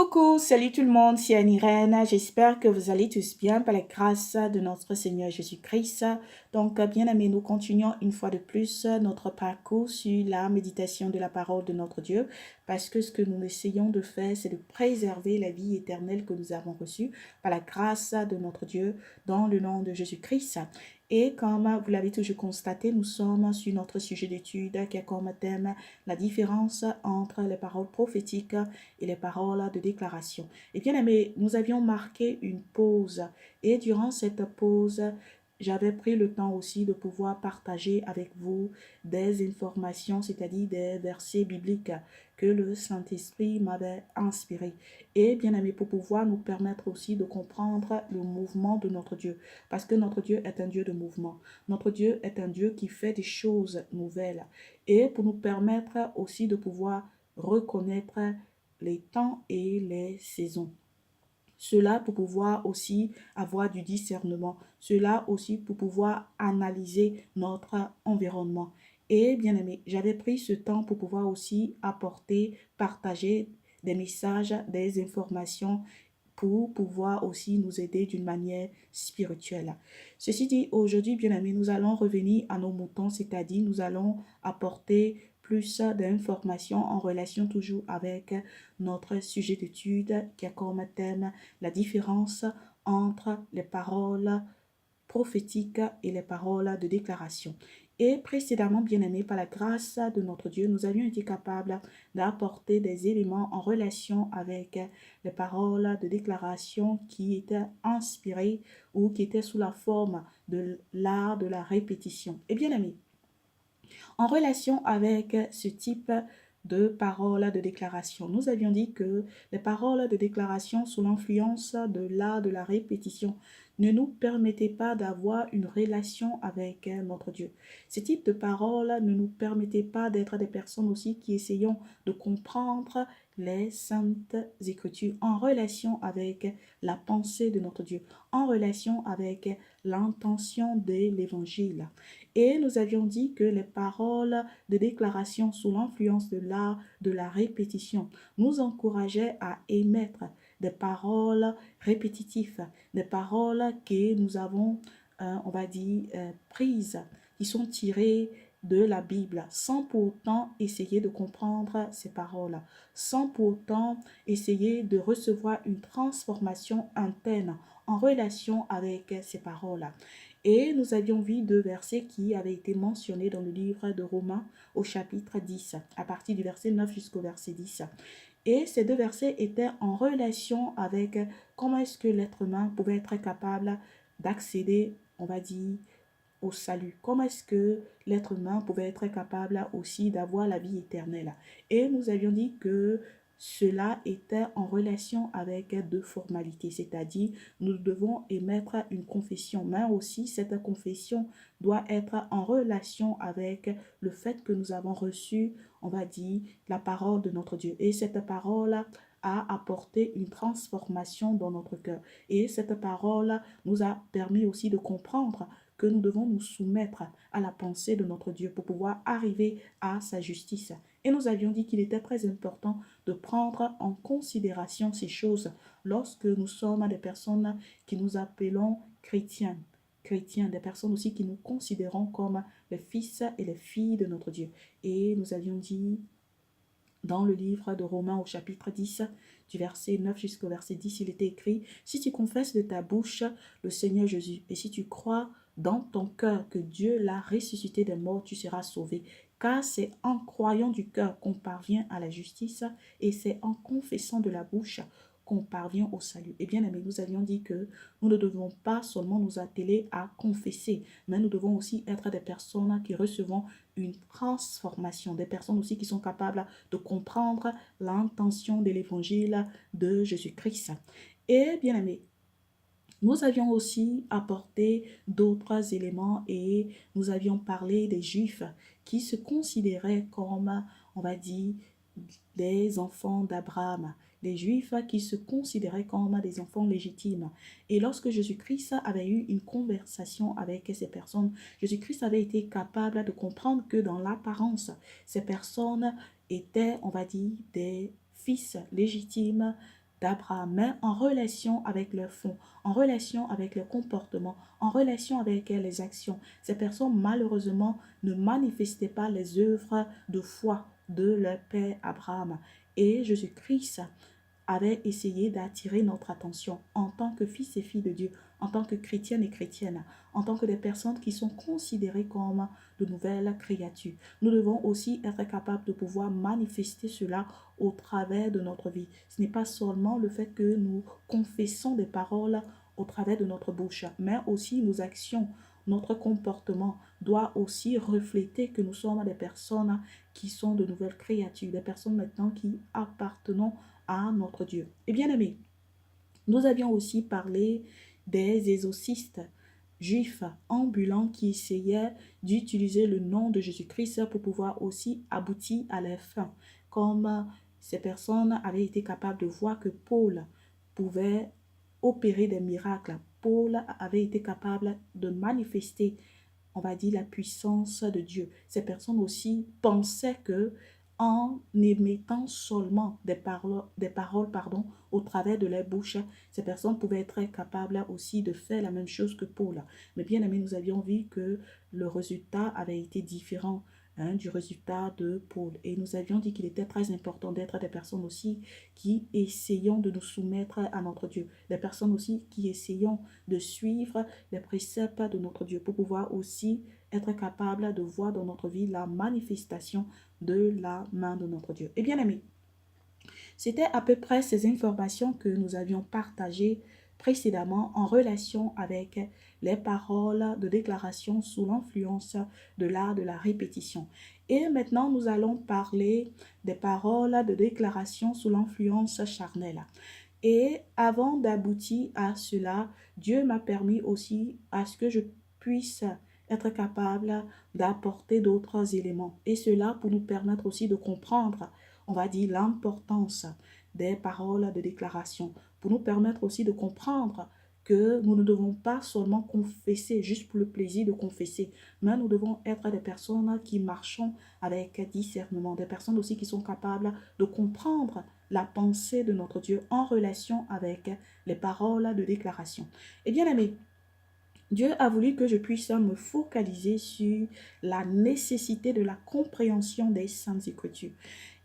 Coucou, salut tout le monde, c'est Anne-Irène. J'espère que vous allez tous bien par la grâce de notre Seigneur Jésus-Christ. Donc, bien aimés, nous continuons une fois de plus notre parcours sur la méditation de la parole de notre Dieu, parce que ce que nous essayons de faire, c'est de préserver la vie éternelle que nous avons reçue par la grâce de notre Dieu dans le nom de Jésus-Christ. Et comme vous l'avez toujours constaté, nous sommes sur notre sujet d'étude qui a comme thème la différence entre les paroles prophétiques et les paroles de déclaration. Et bien aimé, nous avions marqué une pause et durant cette pause, j'avais pris le temps aussi de pouvoir partager avec vous des informations, c'est-à-dire des versets bibliques que le Saint-Esprit m'avait inspirés. Et bien aimé, pour pouvoir nous permettre aussi de comprendre le mouvement de notre Dieu. Parce que notre Dieu est un Dieu de mouvement. Notre Dieu est un Dieu qui fait des choses nouvelles. Et pour nous permettre aussi de pouvoir reconnaître les temps et les saisons. Cela pour pouvoir aussi avoir du discernement. Cela aussi pour pouvoir analyser notre environnement. Et bien aimé, j'avais pris ce temps pour pouvoir aussi apporter, partager des messages, des informations pour pouvoir aussi nous aider d'une manière spirituelle. Ceci dit, aujourd'hui, bien aimé, nous allons revenir à nos moutons, c'est-à-dire nous allons apporter plus d'informations en relation toujours avec notre sujet d'étude qui a comme thème la différence entre les paroles prophétiques et les paroles de déclaration. Et précédemment, bien aimés, par la grâce de notre Dieu, nous avions été capables d'apporter des éléments en relation avec les paroles de déclaration qui étaient inspirées ou qui étaient sous la forme de l'art de la répétition. Et bien aimés, en relation avec ce type de paroles de déclaration, nous avions dit que les paroles de déclaration sous l'influence de l'art de la répétition ne nous permettaient pas d'avoir une relation avec notre Dieu. Ce type de paroles ne nous permettait pas d'être des personnes aussi qui essayons de comprendre les saintes écritures en relation avec la pensée de notre Dieu, en relation avec l'intention de l'évangile. Et nous avions dit que les paroles de déclaration sous l'influence de l'art de la répétition nous encourageaient à émettre des paroles répétitives, des paroles que nous avons, on va dire, prises, qui sont tirées de la Bible, sans pour autant essayer de comprendre ces paroles, sans pour autant essayer de recevoir une transformation interne en relation avec ces paroles. Et nous avions vu deux versets qui avaient été mentionnés dans le livre de Romains au chapitre 10, à partir du verset 9 jusqu'au verset 10. Et ces deux versets étaient en relation avec comment est-ce que l'être humain pouvait être capable d'accéder, on va dire, au salut. Comment est-ce que l'être humain pouvait être capable aussi d'avoir la vie éternelle. Et nous avions dit que cela était en relation avec deux formalités, c'est-à-dire nous devons émettre une confession, mais aussi cette confession doit être en relation avec le fait que nous avons reçu, on va dire, la parole de notre Dieu. Et cette parole a apporté une transformation dans notre cœur. Et cette parole nous a permis aussi de comprendre que nous devons nous soumettre à la pensée de notre Dieu pour pouvoir arriver à sa justice. Et nous avions dit qu'il était très important de prendre en considération ces choses lorsque nous sommes des personnes qui nous appelons chrétiens, des personnes aussi qui nous considérons comme les fils et les filles de notre Dieu. Et nous avions dit dans le livre de Romains au chapitre 10, du verset 9 jusqu'au verset 10, il était écrit, « Si tu confesses de ta bouche le Seigneur Jésus, et si tu crois dans ton cœur que Dieu l'a ressuscité des morts, tu seras sauvé. Car c'est en croyant du cœur qu'on parvient à la justice, et c'est en confessant de la bouche qu'on parvient au salut. » Et bien aimé, nous avions dit que nous ne devons pas seulement nous atteler à confesser, mais nous devons aussi être des personnes qui recevons une transformation, des personnes aussi qui sont capables de comprendre l'intention de l'évangile de Jésus-Christ. Et bien aimé, nous avions aussi apporté d'autres éléments et nous avions parlé des Juifs qui se considéraient comme, on va dire, des enfants d'Abraham, les Juifs qui se considéraient comme des enfants légitimes. Et lorsque Jésus-Christ avait eu une conversation avec ces personnes, Jésus-Christ avait été capable de comprendre que dans l'apparence, ces personnes étaient, on va dire, des fils légitimes d'Abraham, mais en relation avec leur fond, en relation avec leur comportement, en relation avec les actions. Ces personnes, malheureusement, ne manifestaient pas les œuvres de foi de leur père Abraham. Et Jésus-Christ avait essayé d'attirer notre attention en tant que fils et filles de Dieu, en tant que chrétiennes et chrétiennes, en tant que des personnes qui sont considérées comme de nouvelles créatures. Nous devons aussi être capables de pouvoir manifester cela au travers de notre vie. Ce n'est pas seulement le fait que nous confessons des paroles au travers de notre bouche, mais aussi nos actions, notre comportement doit aussi refléter que nous sommes des personnes qui sont de nouvelles créatures, des personnes maintenant qui appartenons à notre Dieu. Et bien aimé, nous avions aussi parlé des exorcistes juifs ambulants qui essayaient d'utiliser le nom de Jésus-Christ pour pouvoir aussi aboutir à leur fin. Comme ces personnes avaient été capables de voir que Paul pouvait opérer des miracles. Paul avait été capable de manifester, on va dire, la puissance de Dieu. Ces personnes aussi pensaient que en émettant seulement des paroles au travers de leur bouche, ces personnes pouvaient être capables aussi de faire la même chose que Paul. Mais bien aimé, nous avions vu que le résultat avait été différent du résultat de Paul. Et nous avions dit qu'il était très important d'être des personnes aussi qui essayons de nous soumettre à notre Dieu. Des personnes aussi qui essayons de suivre les préceptes de notre Dieu pour pouvoir aussi être capable de voir dans notre vie la manifestation de la main de notre Dieu. Et bien aimé, c'était à peu près ces informations que nous avions partagées précédemment en relation avec les paroles de déclaration sous l'influence de l'art de la répétition. Et maintenant, nous allons parler des paroles de déclaration sous l'influence charnelle. Et avant d'aboutir à cela, Dieu m'a permis aussi à ce que je puisse être capable d'apporter d'autres éléments. Et cela pour nous permettre aussi de comprendre, on va dire, l'importance des paroles de déclaration, pour nous permettre aussi de comprendre que nous ne devons pas seulement confesser juste pour le plaisir de confesser, mais nous devons être des personnes qui marchons avec discernement, des personnes aussi qui sont capables de comprendre la pensée de notre Dieu en relation avec les paroles de déclaration. Et bien aimé, Dieu a voulu que je puisse me focaliser sur la nécessité de la compréhension des Saintes Écritures.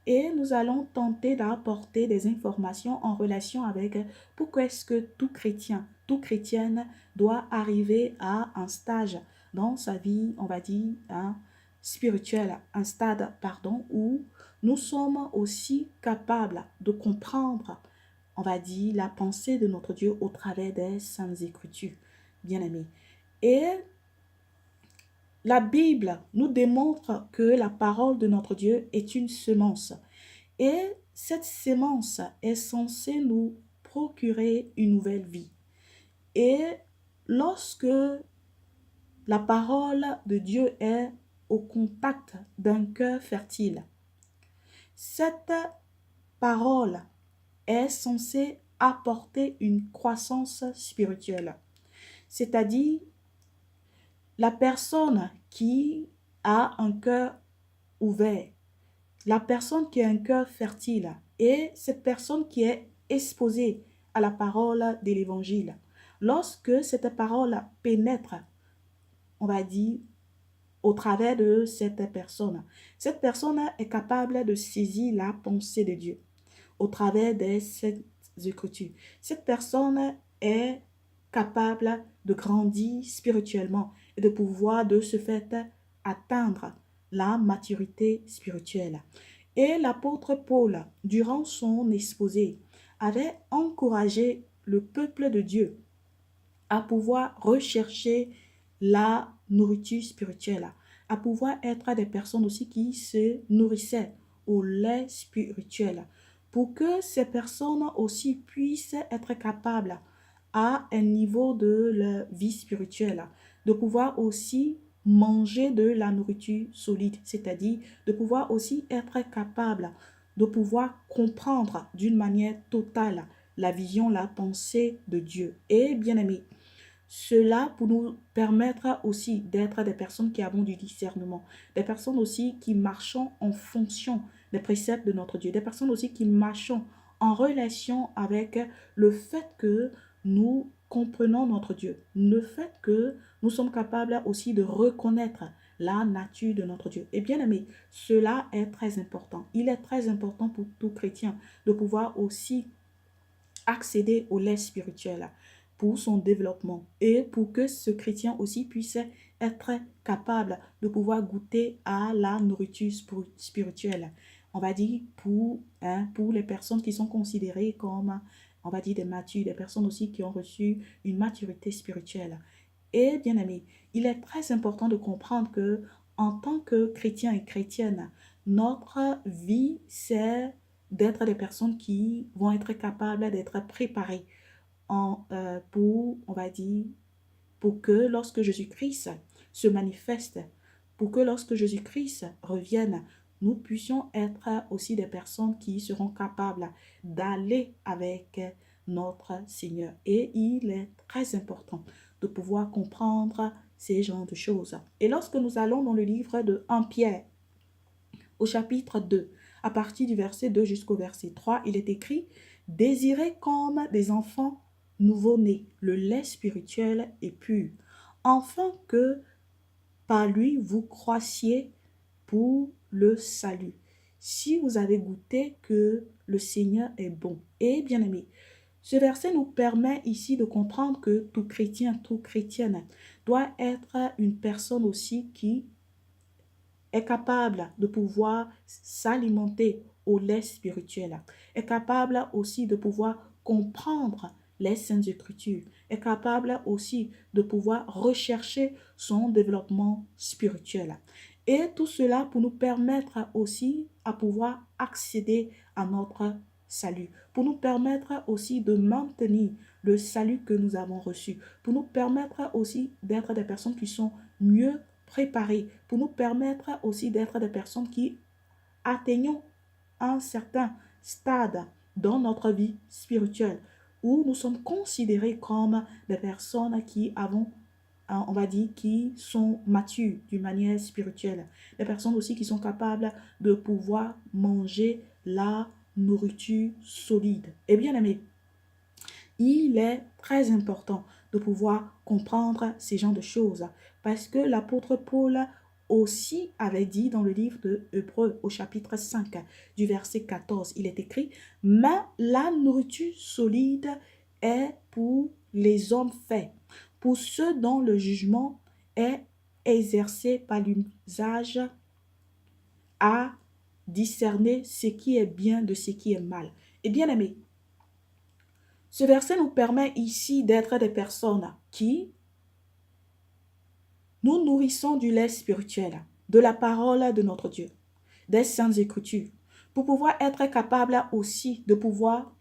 Et nous allons tenter d'apporter des informations en relation avec pourquoi est-ce que tout chrétien, toute chrétienne doit arriver à un stage dans sa vie, on va dire, spirituelle, un stade, pardon, où nous sommes aussi capables de comprendre, on va dire, la pensée de notre Dieu au travers des Saintes Écritures, bien aimés. Et la Bible nous démontre que la parole de notre Dieu est une semence. Et cette semence est censée nous procurer une nouvelle vie. Et lorsque la parole de Dieu est au contact d'un cœur fertile, cette parole est censée apporter une croissance spirituelle. C'est-à-dire, la personne qui a un cœur ouvert, la personne qui a un cœur fertile et cette personne qui est exposée à la parole de l'évangile, lorsque cette parole pénètre, on va dire, au travers de cette personne est capable de saisir la pensée de Dieu au travers de cette écriture. Cette personne est capable de grandir spirituellement et de pouvoir de ce fait atteindre la maturité spirituelle. Et l'apôtre Paul, durant son exposé, avait encouragé le peuple de Dieu à pouvoir rechercher la nourriture spirituelle, à pouvoir être des personnes aussi qui se nourrissaient au lait spirituel, pour que ces personnes aussi puissent être capables à un niveau de leur vie spirituelle, de pouvoir aussi manger de la nourriture solide, c'est-à-dire de pouvoir aussi être capable de pouvoir comprendre d'une manière totale la vision, la pensée de Dieu. Et bien aimé, cela pour nous permettre aussi d'être des personnes qui avons du discernement, des personnes aussi qui marchons en fonction des préceptes de notre Dieu, des personnes aussi qui marchons en relation avec le fait que nous comprenons notre Dieu, le fait que nous sommes capables aussi de reconnaître la nature de notre Dieu. Et bien aimé, cela est très important. Il est très important pour tout chrétien de pouvoir aussi accéder au lait spirituel pour son développement et pour que ce chrétien aussi puisse être capable de pouvoir goûter à la nourriture spirituelle. On va dire pour les personnes qui sont considérées comme, on va dire, des matures, des personnes aussi qui ont reçu une maturité spirituelle. Et bien aimé, il est très important de comprendre que en tant que chrétien et chrétienne, notre vie, c'est d'être des personnes qui vont être capables d'être préparées pour, on va dire, pour que lorsque Jésus-Christ se manifeste, pour que lorsque Jésus-Christ revienne, nous puissions être aussi des personnes qui seront capables d'aller avec notre Seigneur. Et il est très important de pouvoir comprendre ces genres de choses. Et lorsque nous allons dans le livre de 1 Pierre, au chapitre 2, à partir du verset 2 jusqu'au verset 3, il est écrit « Désirez comme des enfants nouveau-nés le lait spirituel et pur, afin que par lui vous croissiez pour le salut. Si vous avez goûté que le Seigneur est bon. » Et bien aimé, ce verset nous permet ici de comprendre que tout chrétien, toute chrétienne doit être une personne aussi qui est capable de pouvoir s'alimenter au lait spirituel, est capable aussi de pouvoir comprendre les Saintes Écritures, est capable aussi de pouvoir rechercher son développement spirituel. Et tout cela pour nous permettre aussi à pouvoir accéder à notre salut, pour nous permettre aussi de maintenir le salut que nous avons reçu, pour nous permettre aussi d'être des personnes qui sont mieux préparées, pour nous permettre aussi d'être des personnes qui atteignons un certain stade dans notre vie spirituelle, où nous sommes considérés comme des personnes qui avons, on va dire, qui sont matures d'une manière spirituelle. Des personnes aussi qui sont capables de pouvoir manger la nourriture solide. Et bien aimé, il est très important de pouvoir comprendre ces genres de choses parce que l'apôtre Paul aussi avait dit dans le livre de Hébreux au chapitre 5 du verset 14, il est écrit « Mais la nourriture solide est pour les hommes faits, pour ceux dont le jugement est exercé par l'usage à discerner ce qui est bien de ce qui est mal. » Et bien aimé, ce verset nous permet ici d'être des personnes qui nous nourrissons du lait spirituel, de la parole de notre Dieu, des Saintes Écritures, pour pouvoir être capables aussi de pouvoir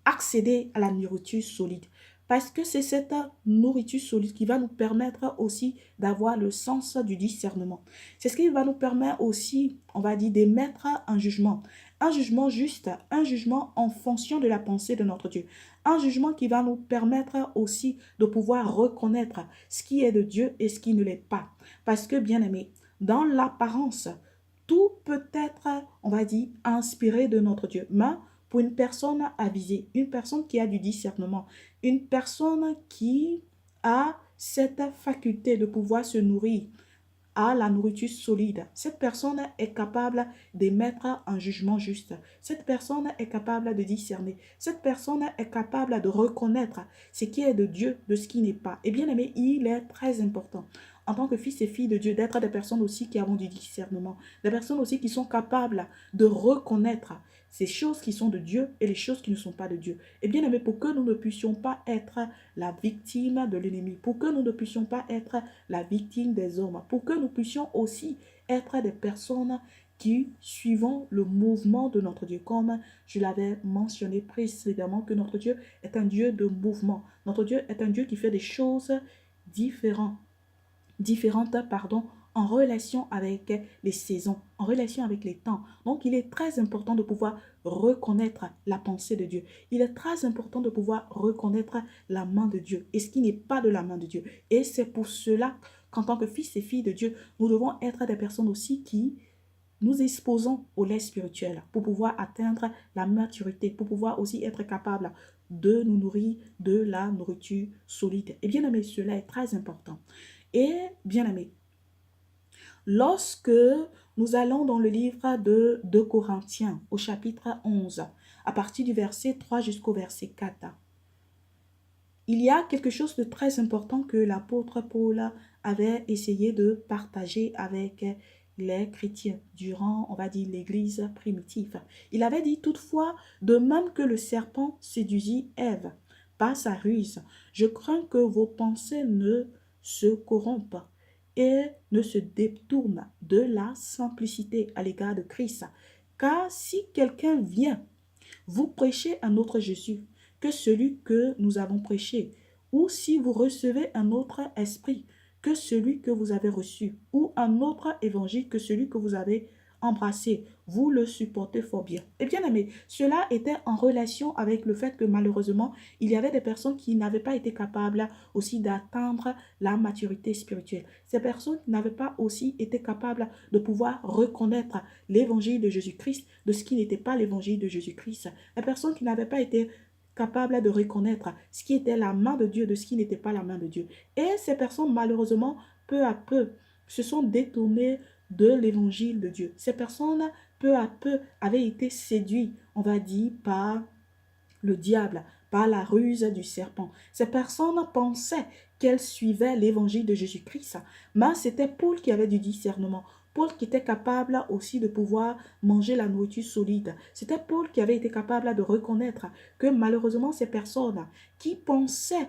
accéder à la nourriture solide. Parce que c'est cette nourriture solide qui va nous permettre aussi d'avoir le sens du discernement. C'est ce qui va nous permettre aussi, on va dire, d'émettre un jugement. Un jugement juste, un jugement en fonction de la pensée de notre Dieu. Un jugement qui va nous permettre aussi de pouvoir reconnaître ce qui est de Dieu et ce qui ne l'est pas. Parce que, bien aimé, dans l'apparence, tout peut être, on va dire, inspiré de notre Dieu. Mais pour une personne avisée, une personne qui a du discernement, une personne qui a cette faculté de pouvoir se nourrir à la nourriture solide. Cette personne est capable d'émettre un jugement juste. Cette personne est capable de discerner. Cette personne est capable de reconnaître ce qui est de Dieu, de ce qui n'est pas. Et bien aimé, il est très important en tant que fils et filles de Dieu, d'être des personnes aussi qui ont du discernement, des personnes aussi qui sont capables de reconnaître ces choses qui sont de Dieu et les choses qui ne sont pas de Dieu. Et bien aimé, pour que nous ne puissions pas être la victime de l'ennemi, pour que nous ne puissions pas être la victime des hommes, pour que nous puissions aussi être des personnes qui suivons le mouvement de notre Dieu. Comme je l'avais mentionné précédemment, que notre Dieu est un Dieu de mouvement. Notre Dieu est un Dieu qui fait des choses différentes, en relation avec les saisons, en relation avec les temps. Donc, il est très important de pouvoir reconnaître la pensée de Dieu. Il est très important de pouvoir reconnaître la main de Dieu et ce qui n'est pas de la main de Dieu. Et c'est pour cela qu'en tant que fils et filles de Dieu, nous devons être des personnes aussi qui nous exposons au lait spirituel pour pouvoir atteindre la maturité, pour pouvoir aussi être capable de nous nourrir de la nourriture solide. Et bien aimé, cela est très important. Et bien aimé, lorsque nous allons dans le livre de 2 Corinthiens au chapitre 11, à partir du verset 3 jusqu'au verset 4, il y a quelque chose de très important que l'apôtre Paul avait essayé de partager avec les chrétiens durant, on va dire, l'église primitive. Il avait dit toutefois, de même que le serpent séduisit Ève par sa ruse, je crains que vos pensées ne se corrompent et ne se détournent de la simplicité à l'égard de Christ. Car si quelqu'un vient vous prêcher un autre Jésus que celui que nous avons prêché, ou si vous recevez un autre esprit que celui que vous avez reçu, ou un autre évangile que celui que vous avez embrassé, vous le supportez fort bien. Et bien aimé, cela était en relation avec le fait que malheureusement, il y avait des personnes qui n'avaient pas été capables aussi d'atteindre la maturité spirituelle. Ces personnes n'avaient pas aussi été capables de pouvoir reconnaître l'évangile de Jésus-Christ de ce qui n'était pas l'évangile de Jésus-Christ. Les personnes qui n'avaient pas été capables de reconnaître ce qui était la main de Dieu de ce qui n'était pas la main de Dieu. Et ces personnes, malheureusement, peu à peu, se sont détournées de l'évangile de Dieu. Ces personnes, peu à peu, avaient été séduites, on va dire, par le diable, par la ruse du serpent. Ces personnes pensaient qu'elles suivaient l'évangile de Jésus-Christ, mais c'était Paul qui avait du discernement. Paul qui était capable aussi de pouvoir manger la nourriture solide. C'était Paul qui avait été capable de reconnaître que malheureusement ces personnes qui pensaient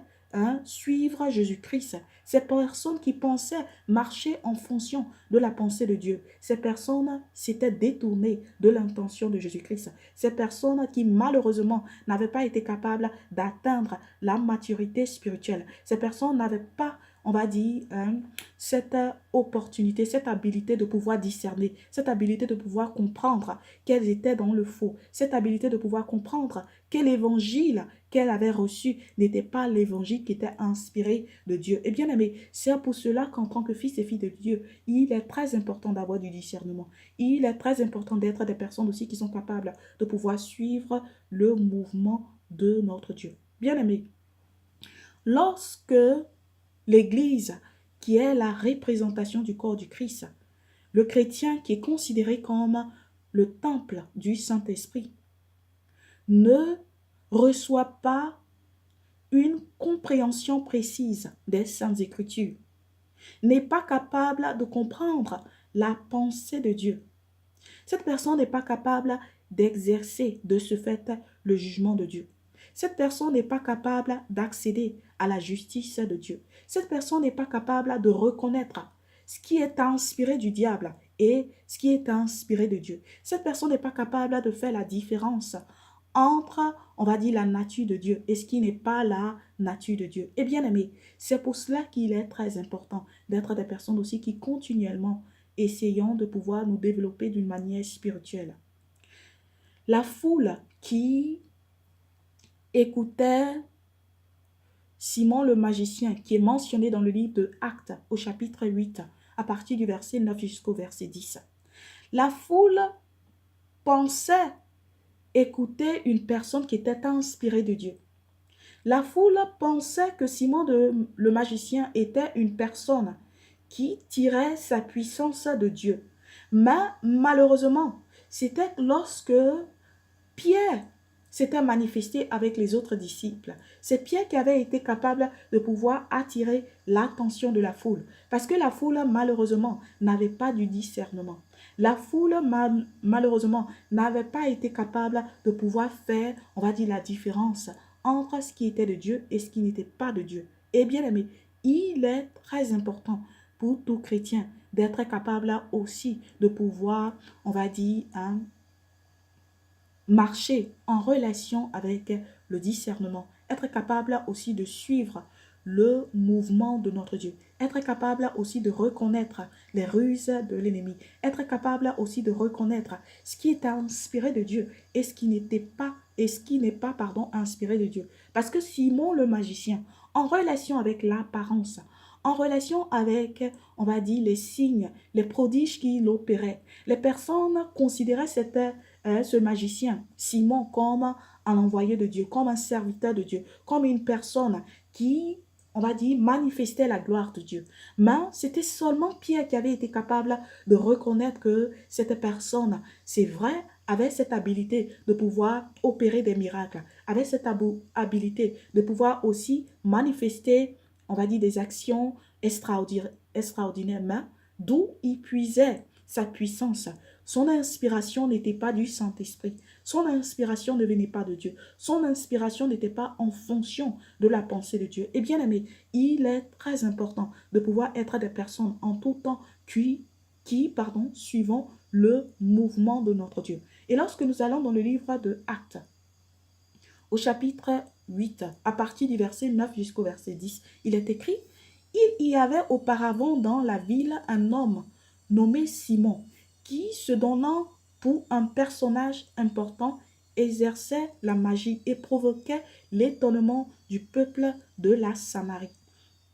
suivre Jésus-Christ, ces personnes qui pensaient marcher en fonction de la pensée de Dieu, ces personnes s'étaient détournées de l'intention de Jésus-Christ. Ces personnes qui malheureusement n'avaient pas été capables d'atteindre la maturité spirituelle. Ces personnes n'avaient pas, on va dire, cette opportunité, cette habilité de pouvoir discerner, cette habilité de pouvoir comprendre qu'elles étaient dans le faux, cette habilité de pouvoir comprendre quel évangile qu'elle avait reçu n'était pas l'évangile qui était inspiré de Dieu. Et bien aimé, c'est pour cela qu'en tant que fils et fille de Dieu, il est très important d'avoir du discernement. Il est très important d'être des personnes aussi qui sont capables de pouvoir suivre le mouvement de notre Dieu. Bien aimé, lorsque l'Église, qui est la représentation du corps du Christ, le chrétien qui est considéré comme le temple du Saint-Esprit, ne reçoit pas une compréhension précise des Saintes Écritures, n'est pas capable de comprendre la pensée de Dieu. Cette personne n'est pas capable d'exercer de ce fait le jugement de Dieu. Cette personne n'est pas capable d'accéder à la justice de Dieu. Cette personne n'est pas capable de reconnaître ce qui est inspiré du diable et ce qui est inspiré de Dieu. Cette personne n'est pas capable de faire la différence entre, on va dire, la nature de Dieu et ce qui n'est pas la nature de Dieu. Et bien aimé, c'est pour cela qu'il est très important d'être des personnes aussi qui continuellement essayons de pouvoir nous développer d'une manière spirituelle. La foule qui écoutait Simon le magicien, qui est mentionné dans le livre de Actes au chapitre 8, à partir du verset 9 jusqu'au verset 10. La foule pensait écouter une personne qui était inspirée de Dieu. La foule pensait que Simon le magicien était une personne qui tirait sa puissance de Dieu. Mais malheureusement, c'était lorsque Pierre s'était manifesté avec les autres disciples. C'est Pierre qui avait été capable de pouvoir attirer l'attention de la foule. Parce que la foule, malheureusement, n'avait pas du discernement. La foule, malheureusement, n'avait pas été capable de pouvoir faire, on va dire, la différence entre ce qui était de Dieu et ce qui n'était pas de Dieu. Et bien aimé, il est très important pour tout chrétien d'être capable aussi de pouvoir, on va dire, marcher en relation avec le discernement, être capable aussi de suivre le mouvement de notre Dieu, être capable aussi de reconnaître les ruses de l'ennemi, être capable aussi de reconnaître ce qui est inspiré de Dieu et ce qui n'était pas et ce qui n'est pas, inspiré de Dieu. Parce que Simon le magicien, en relation avec l'apparence, en relation avec, on va dire, les signes, les prodiges qu'il opérait. Les personnes considéraient ce magicien, Simon, comme un envoyé de Dieu, comme un serviteur de Dieu, comme une personne qui, on va dire, manifestait la gloire de Dieu. Mais c'était seulement Pierre qui avait été capable de reconnaître que cette personne, c'est vrai, avait cette habilité de pouvoir opérer des miracles, avait cette habilité de pouvoir aussi manifester, on va dire, des actions extraordinaires, mais d'où il puisait sa puissance. Son inspiration n'était pas du Saint-Esprit. Son inspiration ne venait pas de Dieu. Son inspiration n'était pas en fonction de la pensée de Dieu. Et bien aimé, il est très important de pouvoir être des personnes en tout temps suivant le mouvement de notre Dieu. Et lorsque nous allons dans le livre de Actes, au chapitre 8, à partir du verset 9 jusqu'au verset 10, il est écrit: « Il y avait auparavant dans la ville un homme nommé Simon, qui, se donnant pour un personnage important, exerçait la magie et provoquait l'étonnement du peuple de la Samarie.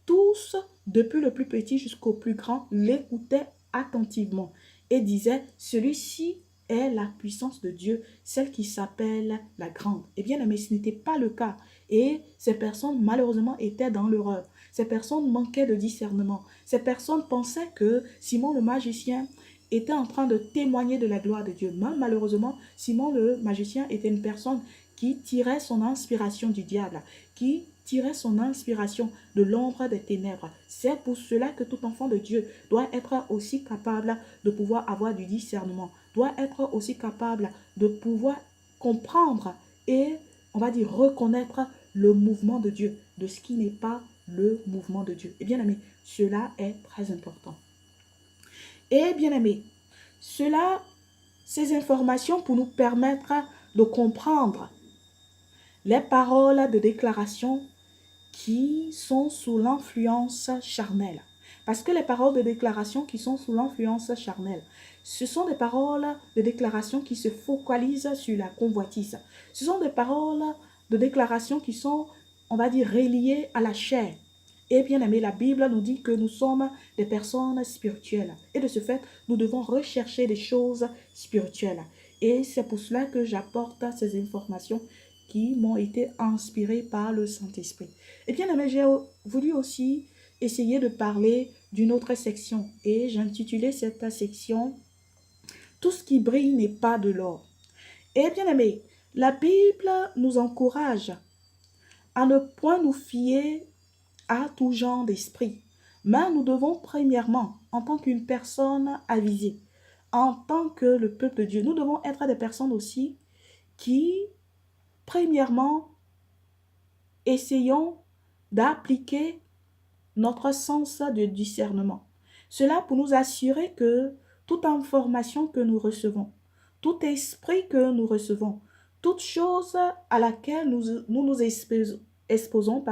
Tous, depuis le plus petit jusqu'au plus grand, l'écoutaient attentivement et disaient: celui-ci est la puissance de Dieu, celle qui s'appelle la grande. » Eh bien, mais ce n'était pas le cas. Et ces personnes, malheureusement, étaient dans l'erreur. Ces personnes manquaient de discernement. Ces personnes pensaient que Simon le magicien était en train de témoigner de la gloire de Dieu. Mais malheureusement, Simon le magicien était une personne qui tirait son inspiration du diable, qui tirait son inspiration de l'ombre des ténèbres. C'est pour cela que tout enfant de Dieu doit être aussi capable de pouvoir avoir du discernement, doit être aussi capable de pouvoir comprendre et, on va dire, reconnaître le mouvement de Dieu, de ce qui n'est pas le mouvement de Dieu. Et bien aimé, cela est très important. Et bien aimé, ces informations pour nous permettre de comprendre les paroles de déclaration qui sont sous l'influence charnelle. Parce que les paroles de déclaration qui sont sous l'influence charnelle, ce sont des paroles de déclaration qui se focalisent sur la convoitise. Ce sont des paroles de déclaration qui sont, on va dire, reliées à la chair. Et bien aimé, la Bible nous dit que nous sommes des personnes spirituelles. Et de ce fait, nous devons rechercher des choses spirituelles. Et c'est pour cela que j'apporte ces informations qui m'ont été inspirées par le Saint-Esprit. Et bien aimé, j'ai voulu aussi essayer de parler d'une autre section. Et j'ai intitulé cette section « Tout ce qui brille n'est pas de l'or ». Et bien aimé, la Bible nous encourage à ne point nous fier à tout genre d'esprit. Mais nous devons premièrement, en tant qu'une personne avisée, en tant que le peuple de Dieu, nous devons être des personnes aussi qui, premièrement, essayons d'appliquer notre sens de discernement. Cela pour nous assurer que toute information que nous recevons, tout esprit que nous recevons, toute chose à laquelle nous exposons,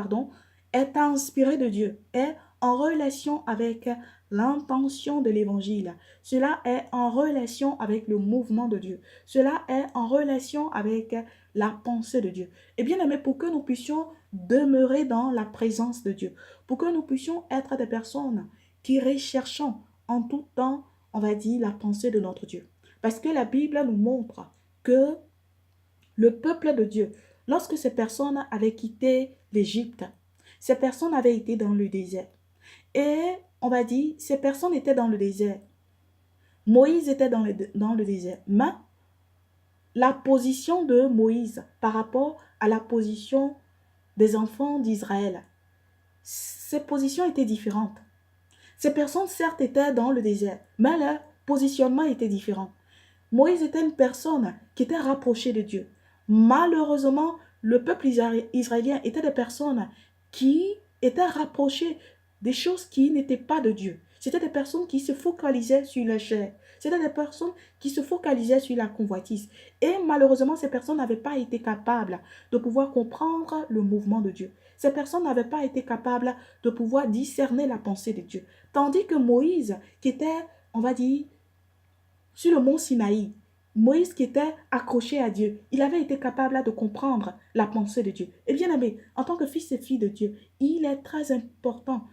est inspiré de Dieu, est en relation avec l'intention de l'évangile. Cela est en relation avec le mouvement de Dieu. Cela est en relation avec la pensée de Dieu. Et bien aimé, pour que nous puissions demeurer dans la présence de Dieu, pour que nous puissions être des personnes qui recherchons en tout temps, on va dire, la pensée de notre Dieu. Parce que la Bible nous montre que le peuple de Dieu, lorsque ces personnes avaient quitté l'Égypte, ces personnes avaient été dans le désert. Et on va dire, ces personnes étaient dans le désert. Moïse était dans le désert. Mais la position de Moïse par rapport à la position des enfants d'Israël, ces positions étaient différentes. Ces personnes, certes, étaient dans le désert, mais leur positionnement était différent. Moïse était une personne qui était rapprochée de Dieu. Malheureusement, le peuple israélien était des personnes qui étaient rapprochées des choses qui n'étaient pas de Dieu. C'était des personnes qui se focalisaient sur la chair. C'était des personnes qui se focalisaient sur la convoitise. Et malheureusement, ces personnes n'avaient pas été capables de pouvoir comprendre le mouvement de Dieu. Ces personnes n'avaient pas été capables de pouvoir discerner la pensée de Dieu. Tandis que Moïse, qui était, on va dire, sur le mont Sinaï, Moïse qui était accroché à Dieu, il avait été capable de comprendre la pensée de Dieu. Et bien aimé, en tant que fils et fille de Dieu, il est très important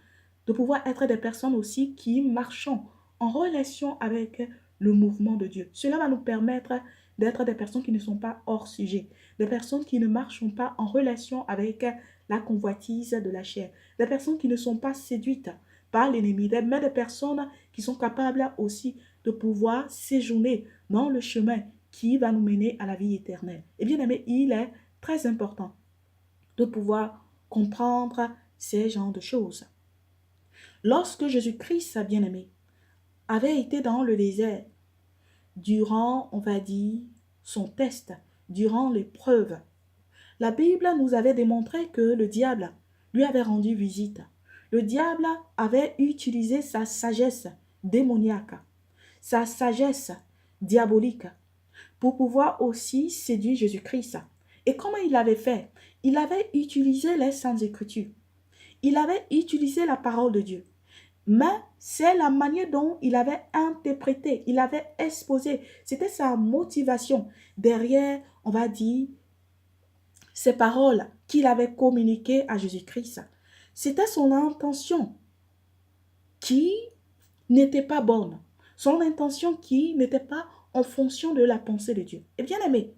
de pouvoir être des personnes aussi qui marchons en relation avec le mouvement de Dieu. Cela va nous permettre d'être des personnes qui ne sont pas hors sujet, des personnes qui ne marchent pas en relation avec la convoitise de la chair, des personnes qui ne sont pas séduites par l'ennemi, mais des personnes qui sont capables aussi de pouvoir séjourner dans le chemin qui va nous mener à la vie éternelle. Et bien aimé, il est très important de pouvoir comprendre ces genres de choses. Lorsque Jésus-Christ, bien-aimé, avait été dans le désert, durant, on va dire, son test, durant l'épreuve, la Bible nous avait démontré que le diable lui avait rendu visite. Le diable avait utilisé sa sagesse démoniaque, sa sagesse diabolique, pour pouvoir aussi séduire Jésus-Christ. Et comment il l'avait fait? Il avait utilisé les Saintes Écritures. Il avait utilisé la parole de Dieu. Mais c'est la manière dont il avait interprété, il avait exposé. C'était sa motivation derrière, on va dire, ces paroles qu'il avait communiquées à Jésus-Christ. C'était son intention qui n'était pas bonne. Son intention qui n'était pas en fonction de la pensée de Dieu. Et bien aimé,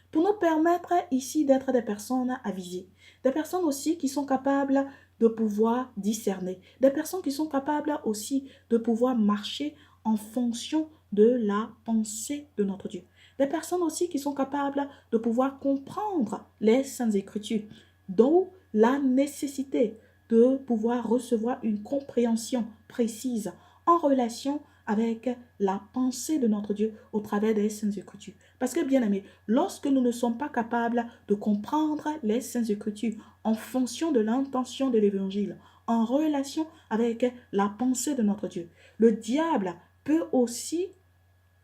pour nous permettre ici d'être des personnes avisées, des personnes aussi qui sont capables de pouvoir discerner, des personnes qui sont capables aussi de pouvoir marcher en fonction de la pensée de notre Dieu, des personnes aussi qui sont capables de pouvoir comprendre les Saintes Écritures, d'où la nécessité de pouvoir recevoir une compréhension précise en relation avec la pensée de notre Dieu au travers des Saintes Écritures. Parce que, bien aimé, lorsque nous ne sommes pas capables de comprendre les Saintes Écritures en fonction de l'intention de l'Évangile, en relation avec la pensée de notre Dieu, le diable peut aussi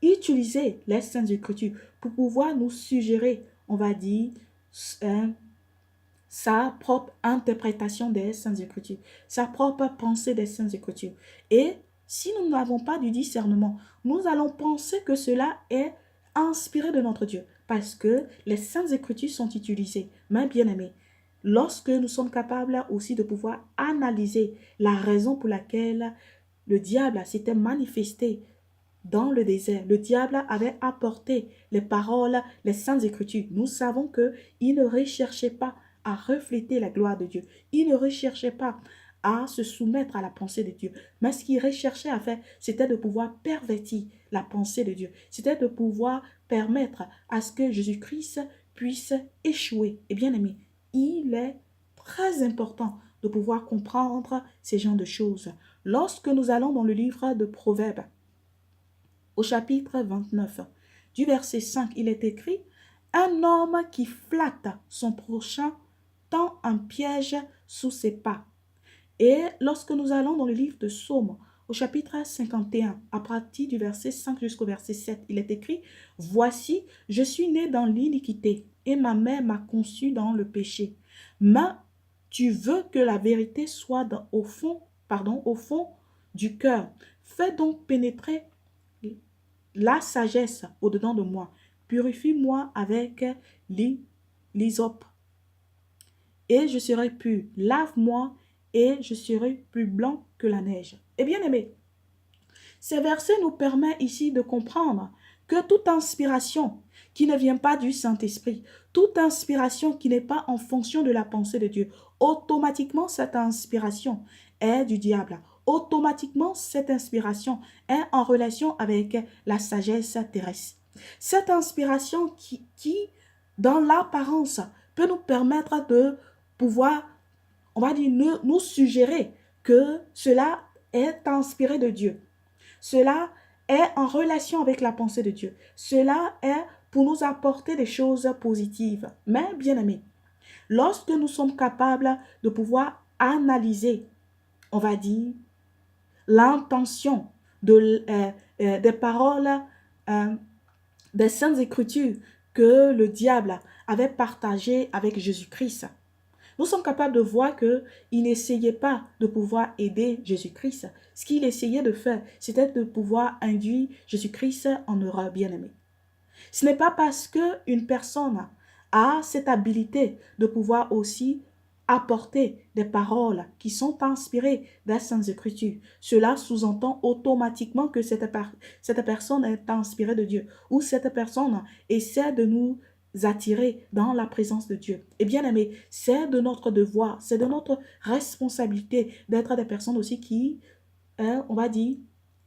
utiliser les Saintes Écritures pour pouvoir nous suggérer, on va dire, sa propre interprétation des Saintes Écritures, sa propre pensée des Saintes Écritures. Et si nous n'avons pas du discernement, nous allons penser que cela est inspiré de notre Dieu, parce que les Saintes Écritures sont utilisées. Mais bien aimés, lorsque nous sommes capables aussi de pouvoir analyser la raison pour laquelle le diable s'était manifesté dans le désert, le diable avait apporté les paroles, les Saintes Écritures. Nous savons qu'il ne recherchait pas à refléter la gloire de Dieu. Il ne recherchait pas à se soumettre à la pensée de Dieu. Mais ce qu'il recherchait à faire, c'était de pouvoir pervertir la pensée de Dieu. C'était de pouvoir permettre à ce que Jésus-Christ puisse échouer. Et bien aimé, il est très important de pouvoir comprendre ces genres de choses. Lorsque nous allons dans le livre de Proverbes, au chapitre 29, du verset 5, il est écrit « Un homme qui flatte son prochain tend un piège sous ses pas. » Et lorsque nous allons dans le livre de Psaume, au chapitre 51, à partir du verset 5 jusqu'au verset 7, il est écrit « Voici, je suis né dans l'iniquité, et ma mère m'a conçu dans le péché. Mais tu veux que la vérité soit au fond du cœur. Fais donc pénétrer la sagesse au-dedans de moi. Purifie-moi avec l'hysope, et je serai pur. Lave-moi, et je serai plus blanc que la neige. » Et bien aimé, ces versets nous permettent ici de comprendre que toute inspiration qui ne vient pas du Saint-Esprit, toute inspiration qui n'est pas en fonction de la pensée de Dieu, automatiquement cette inspiration est du diable. Automatiquement, cette inspiration est en relation avec la sagesse terrestre. Cette inspiration qui dans l'apparence, peut nous permettre de pouvoir, on va dire, nous suggérer que cela est inspiré de Dieu. Cela est en relation avec la pensée de Dieu. Cela est pour nous apporter des choses positives. Mais, bien aimés, lorsque nous sommes capables de pouvoir analyser, on va dire, l'intention des paroles des Saintes Écritures que le diable avait partagées avec Jésus-Christ, nous sommes capables de voir qu'il n'essayait pas de pouvoir aider Jésus-Christ. Ce qu'il essayait de faire, c'était de pouvoir induire Jésus-Christ en erreur, bien-aimé. Ce n'est pas parce qu'une personne a cette habilité de pouvoir aussi apporter des paroles qui sont inspirées des Saintes Écritures, cela sous-entend automatiquement que cette personne est inspirée de Dieu ou cette personne essaie de nous attirer dans la présence de Dieu. Et bien aimé, c'est de notre devoir, c'est de notre responsabilité d'être des personnes aussi qui, on va dire,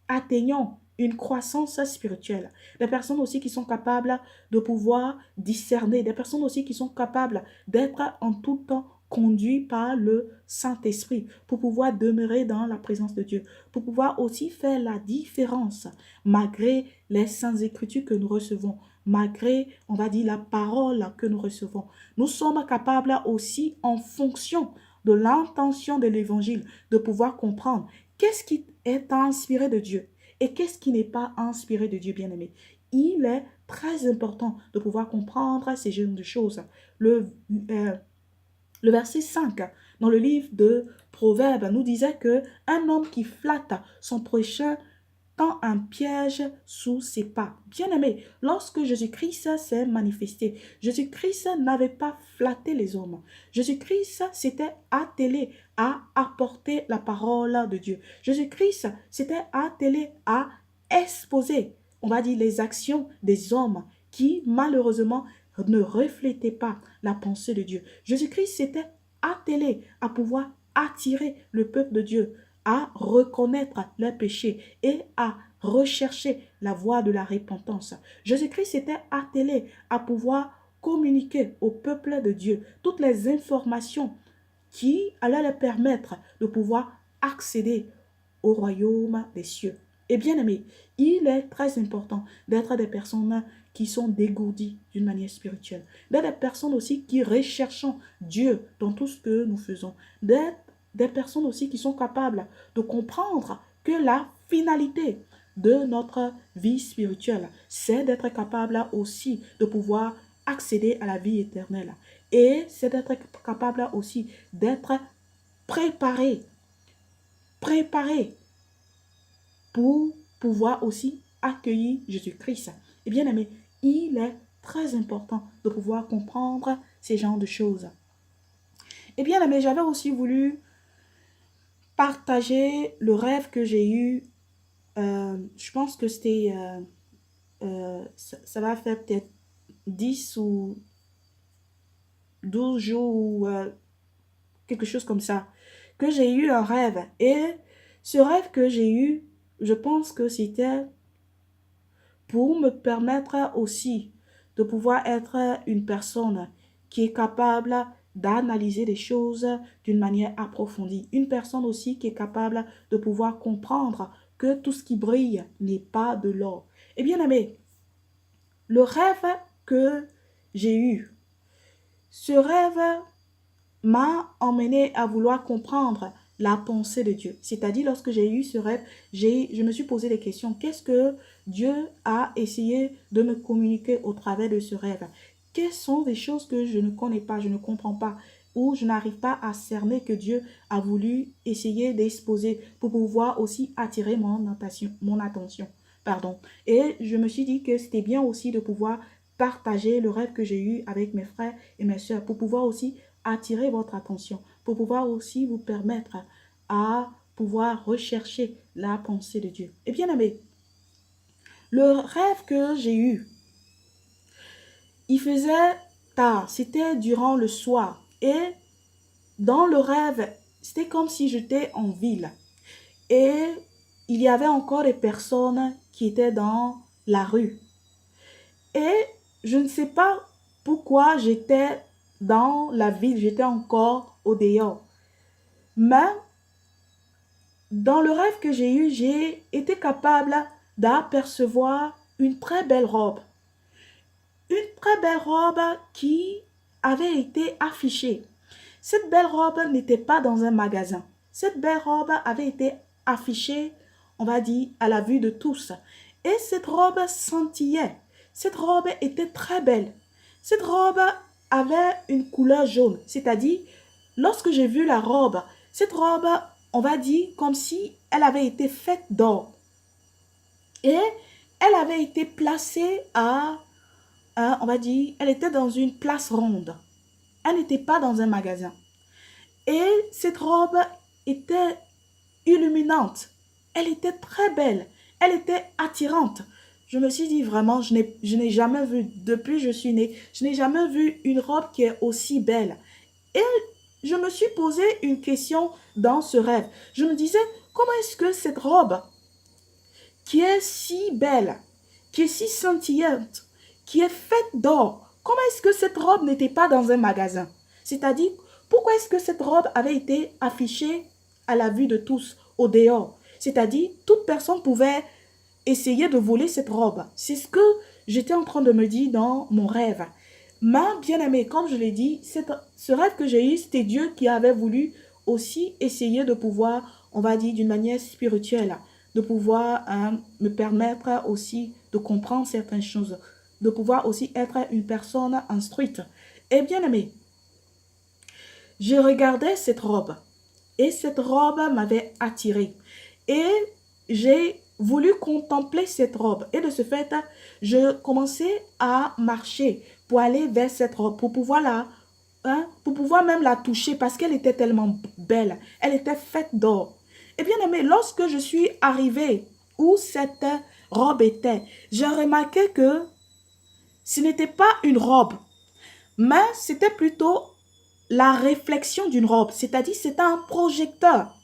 atteignons une croissance spirituelle. Des personnes aussi qui sont capables de pouvoir discerner. Des personnes aussi qui sont capables d'être en tout temps conduits par le Saint-Esprit pour pouvoir demeurer dans la présence de Dieu. Pour pouvoir aussi faire la différence malgré les saintes écritures que nous recevons. Malgré, on va dire, la parole que nous recevons. Nous sommes capables aussi en fonction de l'intention de l'évangile de pouvoir comprendre qu'est-ce qui est inspiré de Dieu et qu'est-ce qui n'est pas inspiré de Dieu, bien-aimé. Il est très important de pouvoir comprendre ces genres de choses. Le verset 5 dans le livre de Proverbes nous disait que un homme qui flatte son prochain tend un piège sous ses pas. Bien-aimé, lorsque Jésus-Christ s'est manifesté, Jésus-Christ n'avait pas flatté les hommes. Jésus-Christ s'était attelé à apporter la parole de Dieu. Jésus-Christ s'était attelé à exposer, on va dire, les actions des hommes qui, malheureusement, ne reflétaient pas la pensée de Dieu. Jésus-Christ s'était attelé à pouvoir attirer le peuple de Dieu à reconnaître leurs péchés et à rechercher la voie de la repentance. Jésus-Christ s'était attelé à pouvoir communiquer au peuple de Dieu toutes les informations qui allaient leur permettre de pouvoir accéder au royaume des cieux. Et bien aimé, il est très important d'être des personnes qui sont dégourdies d'une manière spirituelle, d'être des personnes aussi qui recherchent Dieu dans tout ce que nous faisons, d'être des personnes aussi qui sont capables de comprendre que la finalité de notre vie spirituelle, c'est d'être capable aussi de pouvoir accéder à la vie éternelle. Et c'est d'être capable aussi d'être préparé pour pouvoir aussi accueillir Jésus-Christ. Et bien aimé, il est très important de pouvoir comprendre ces genres de choses. Et bien aimé, j'avais aussi voulu partager le rêve que j'ai eu. Je pense que c'était, ça va faire peut-être 10 ou 12 jours ou quelque chose comme ça, que j'ai eu un rêve. Et ce rêve que j'ai eu, je pense que c'était pour me permettre aussi de pouvoir être une personne qui est capable d'analyser les choses d'une manière approfondie. Une personne aussi qui est capable de pouvoir comprendre que tout ce qui brille n'est pas de l'or. Et bien aimé, le rêve que j'ai eu, ce rêve m'a emmené à vouloir comprendre la pensée de Dieu. C'est-à-dire, lorsque j'ai eu ce rêve, je me suis posé des questions. Qu'est-ce que Dieu a essayé de me communiquer au travers de ce rêve? Quelles sont des choses que je ne connais pas, je ne comprends pas, ou je n'arrive pas à cerner que Dieu a voulu essayer d'exposer pour pouvoir aussi attirer mon attention. Pardon. Et je me suis dit que c'était bien aussi de pouvoir partager le rêve que j'ai eu avec mes frères et mes sœurs pour pouvoir aussi attirer votre attention, pour pouvoir aussi vous permettre à pouvoir rechercher la pensée de Dieu. Et bien aimé, le rêve que j'ai eu, il faisait tard, c'était durant le soir. Et dans le rêve, c'était comme si j'étais en ville. Et il y avait encore des personnes qui étaient dans la rue. Et je ne sais pas pourquoi j'étais dans la ville, j'étais encore au dehors. Mais dans le rêve que j'ai eu, j'ai été capable d'apercevoir une très belle robe. Une très belle robe qui avait été affichée. Cette belle robe n'était pas dans un magasin. Cette belle robe avait été affichée, on va dire, à la vue de tous. Et cette robe scintillait. Cette robe était très belle. Cette robe avait une couleur jaune. C'est-à-dire, lorsque j'ai vu la robe, cette robe, on va dire, comme si elle avait été faite d'or. Et elle avait été placée on va dire, elle était dans une place ronde. Elle n'était pas dans un magasin. Et cette robe était illuminante. Elle était très belle. Elle était attirante. Je me suis dit vraiment, je n'ai jamais vu, depuis que je suis née, je n'ai jamais vu une robe qui est aussi belle. Et je me suis posé une question dans ce rêve. Je me disais, comment est-ce que cette robe, qui est si belle, qui est si scintillante, qui est faite d'or, comment est-ce que cette robe n'était pas dans un magasin? C'est-à-dire, pourquoi est-ce que cette robe avait été affichée à la vue de tous, au dehors? C'est-à-dire, toute personne pouvait essayer de voler cette robe. C'est ce que j'étais en train de me dire dans mon rêve. Ma bien-aimée, comme je l'ai dit, ce rêve que j'ai eu, c'était Dieu qui avait voulu aussi essayer de pouvoir, on va dire d'une manière spirituelle, de pouvoir me permettre aussi de comprendre certaines choses, de pouvoir aussi être une personne instruite. Et bien-aimée, je regardais cette robe et cette robe m'avait attirée. Et j'ai voulu contempler cette robe. Et de ce fait, je commençais à marcher pour aller vers cette robe, pour pouvoir pour pouvoir même la toucher parce qu'elle était tellement belle. Elle était faite d'or. Et bien aimé, lorsque je suis arrivée où cette robe était, j'ai remarqué que ce n'était pas une robe, mais c'était plutôt la réflexion d'une robe. C'est-à-dire, c'était un projecteur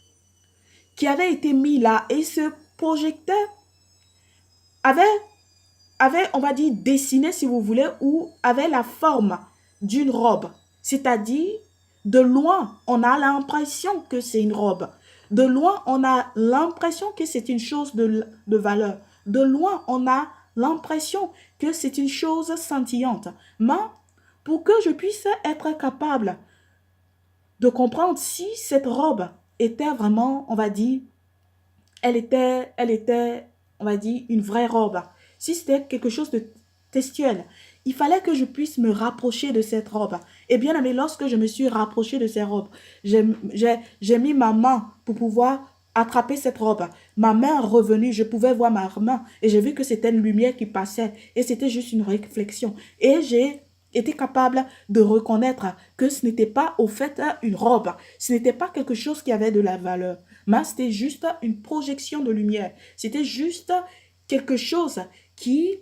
qui avait été mis là. Et ce projecteur avait, on va dire, dessiné, si vous voulez, ou avait la forme d'une robe. C'est-à-dire, de loin, on a l'impression que c'est une robe. De loin, on a l'impression que c'est une chose de valeur. De loin, on a l'impression que c'est une chose scintillante. Mais pour que je puisse être capable de comprendre si cette robe était vraiment, on va dire, elle était, on va dire, une vraie robe. Si c'était quelque chose de textuel, il fallait que je puisse me rapprocher de cette robe. Et bien aimé, lorsque je me suis rapprochée de cette robe, j'ai mis ma main pour pouvoir attraper cette robe. Ma main revenue, je pouvais voir ma main et j'ai vu que c'était une lumière qui passait et c'était juste une réflexion. Et j'ai été capable de reconnaître que ce n'était pas au fait une robe, ce n'était pas quelque chose qui avait de la valeur, mais c'était juste une projection de lumière. C'était juste quelque chose qui,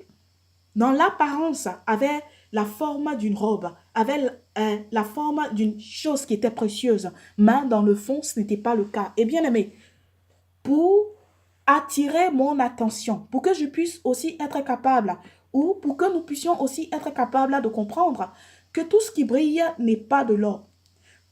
dans l'apparence, avait la forme d'une robe, avait la forme d'une chose qui était précieuse, mais dans le fond, ce n'était pas le cas. Et bien aimé, pour attirer mon attention, pour que je puisse aussi être capable, ou pour que nous puissions aussi être capables de comprendre que tout ce qui brille n'est pas de l'or.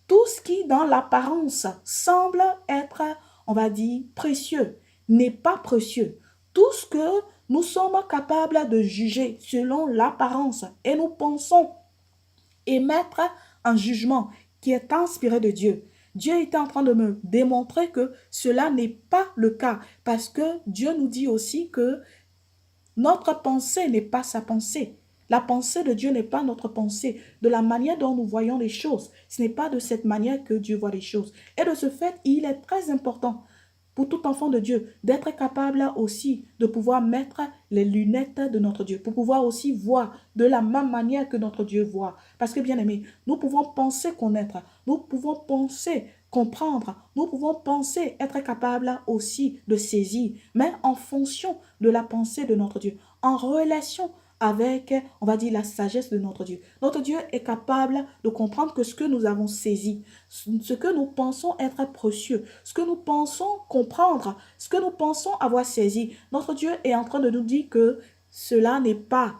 Tout ce qui, dans l'apparence, semble être, on va dire, précieux, n'est pas précieux. Tout ce que nous sommes capables de juger selon l'apparence et nous pensons émettre un jugement qui est inspiré de Dieu. Dieu est en train de me démontrer que cela n'est pas le cas parce que Dieu nous dit aussi que notre pensée n'est pas sa pensée. La pensée de Dieu n'est pas notre pensée. De la manière dont nous voyons les choses, ce n'est pas de cette manière que Dieu voit les choses. Et de ce fait, il est très important pour tout enfant de Dieu d'être capable aussi de pouvoir mettre les lunettes de notre Dieu, pour pouvoir aussi voir de la même manière que notre Dieu voit. Parce que bien aimé, nous pouvons penser connaître, nous pouvons penser comprendre, nous pouvons penser être capable aussi de saisir, mais en fonction de la pensée de notre Dieu, en relation avec, on va dire, la sagesse de notre Dieu. Notre Dieu est capable de comprendre que ce que nous avons saisi, ce que nous pensons être précieux, ce que nous pensons comprendre, ce que nous pensons avoir saisi, notre Dieu est en train de nous dire que cela n'est pas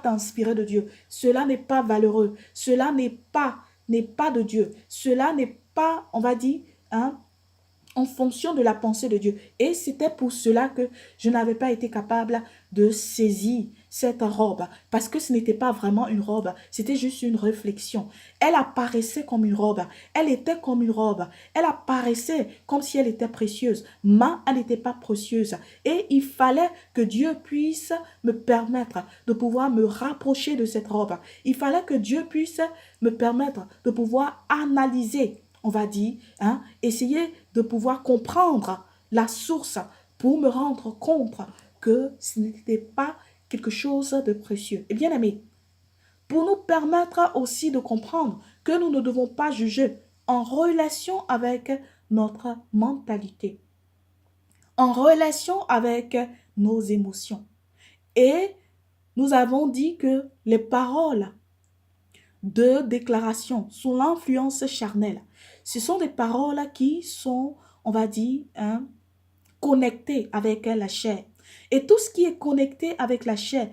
inspiré de Dieu, cela n'est pas valeureux, cela n'est pas de Dieu, cela n'est pas, on va dire, hein, en fonction de la pensée de Dieu. Et c'était pour cela que je n'avais pas été capable de saisir cette robe, parce que ce n'était pas vraiment une robe, c'était juste une réflexion. Elle apparaissait comme une robe, elle était comme une robe, elle apparaissait comme si elle était précieuse, mais elle n'était pas précieuse. Et il fallait que Dieu puisse me permettre de pouvoir me rapprocher de cette robe. Il fallait que Dieu puisse me permettre de pouvoir analyser, on va dire, hein, essayer de pouvoir comprendre la source pour me rendre compte que ce n'était pas quelque chose de précieux. Et bien aimé, pour nous permettre aussi de comprendre que nous ne devons pas juger en relation avec notre mentalité, en relation avec nos émotions. Et nous avons dit que les paroles de déclaration sous l'influence charnelle, ce sont des paroles qui sont, on va dire, connectées avec la chair. Et tout ce qui est connecté avec la chair,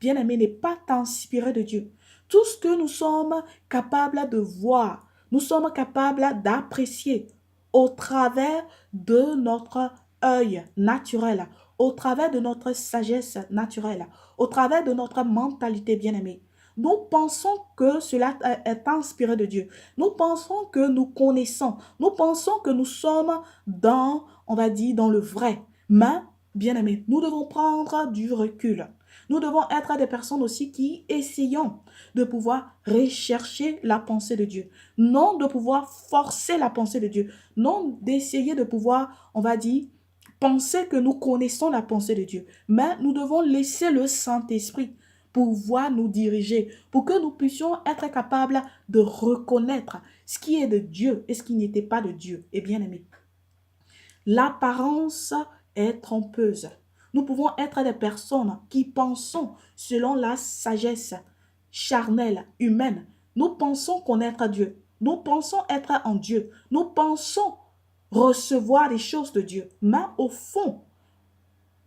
bien aimé, n'est pas inspiré de Dieu. Tout ce que nous sommes capables de voir, nous sommes capables d'apprécier au travers de notre œil naturel, au travers de notre sagesse naturelle, au travers de notre mentalité bien-aimée. Nous pensons que cela est inspiré de Dieu. Nous pensons que nous connaissons. Nous pensons que nous sommes dans, on va dire, dans le vrai. Mais, bien-aimés, nous devons prendre du recul. Nous devons être des personnes aussi qui essayons de pouvoir rechercher la pensée de Dieu. Non de pouvoir forcer la pensée de Dieu. Non d'essayer de pouvoir, on va dire, penser que nous connaissons la pensée de Dieu. Mais nous devons laisser le Saint-Esprit pouvoir nous diriger, pour que nous puissions être capables de reconnaître ce qui est de Dieu et ce qui n'était pas de Dieu. Et bien aimé, l'apparence est trompeuse. Nous pouvons être des personnes qui pensons selon la sagesse charnelle, humaine. Nous pensons connaître Dieu. Nous pensons être en Dieu. Nous pensons recevoir les choses de Dieu. Mais au fond,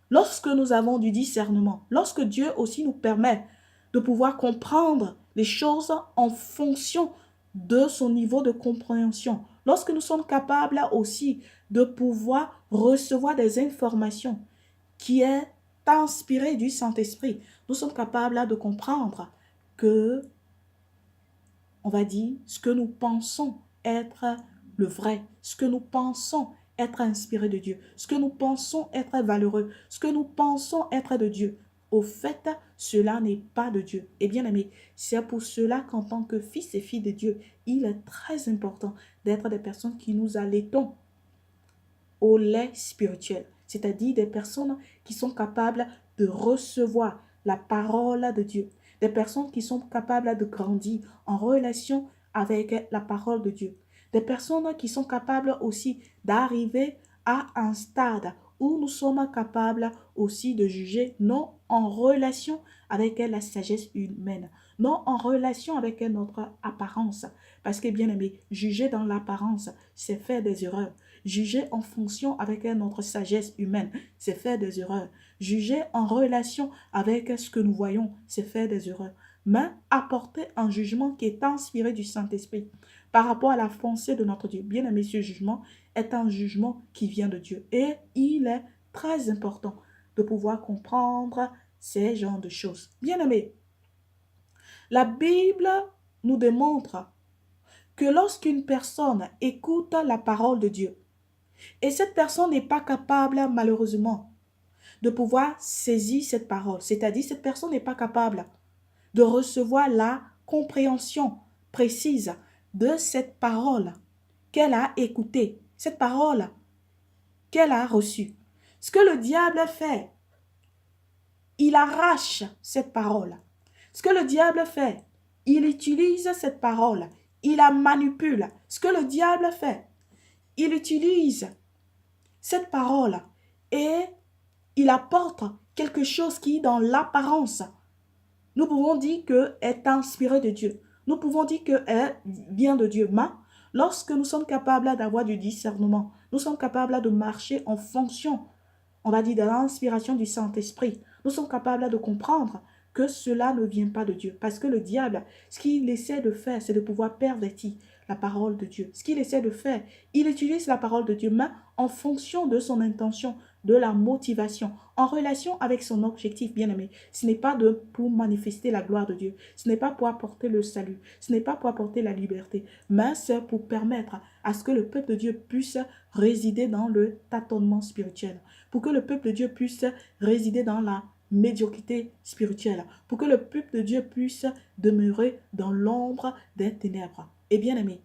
lorsque nous avons du discernement, lorsque Dieu aussi nous permet de pouvoir comprendre les choses en fonction de son niveau de compréhension, lorsque nous sommes capables aussi de pouvoir recevoir des informations qui est inspirées du Saint-Esprit, nous sommes capables de comprendre que, on va dire, ce que nous pensons être le vrai, ce que nous pensons être inspiré de Dieu, ce que nous pensons être valeureux, ce que nous pensons être de Dieu. Au fait, cela n'est pas de Dieu. Et bien aimé, c'est pour cela qu'en tant que fils et filles de Dieu, il est très important d'être des personnes qui nous allaitons au lait spirituel, c'est-à-dire des personnes qui sont capables de recevoir la parole de Dieu, des personnes qui sont capables de grandir en relation avec la parole de Dieu, des personnes qui sont capables aussi d'arriver à un stade où nous sommes capables aussi de juger, non en relation avec la sagesse humaine, non en relation avec notre apparence. Parce que bien aimé, juger dans l'apparence, c'est faire des erreurs. Juger en fonction avec notre sagesse humaine, c'est faire des erreurs. Juger en relation avec ce que nous voyons, c'est faire des erreurs. Mais apporter un jugement qui est inspiré du Saint-Esprit par rapport à la pensée de notre Dieu. Bien aimé, ce jugement est un jugement qui vient de Dieu. Et il est très important de pouvoir comprendre ces genres de choses. Bien aimé, la Bible nous démontre que lorsqu'une personne écoute la parole de Dieu, et cette personne n'est pas capable, malheureusement, de pouvoir saisir cette parole, c'est-à-dire cette personne n'est pas capable de recevoir la compréhension précise de cette parole qu'elle a écoutée, cette parole qu'elle a reçue. Ce que le diable fait, il arrache cette parole. Ce que le diable fait, il utilise cette parole, il la manipule. Ce que le diable fait, il utilise cette parole et il apporte quelque chose qui, dans l'apparence, nous pouvons dire que est inspiré de Dieu. Nous pouvons dire que vient de Dieu. Mais lorsque nous sommes capables d'avoir du discernement, nous sommes capables de marcher en fonction, on va dire, de l'inspiration du Saint-Esprit. Nous sommes capables de comprendre que cela ne vient pas de Dieu. Parce que le diable, ce qu'il essaie de faire, c'est de pouvoir pervertir la parole de Dieu. Ce qu'il essaie de faire, il utilise la parole de Dieu, mais en fonction de son intention, de la motivation, en relation avec son objectif bien-aimé. Ce n'est pas pour manifester la gloire de Dieu. Ce n'est pas pour apporter le salut. Ce n'est pas pour apporter la liberté. Mais c'est pour permettre à ce que le peuple de Dieu puisse résider dans le tâtonnement spirituel. Pour que le peuple de Dieu puisse résider dans la médiocrité spirituelle. Pour que le peuple de Dieu puisse demeurer dans l'ombre des ténèbres. Et bien aimé,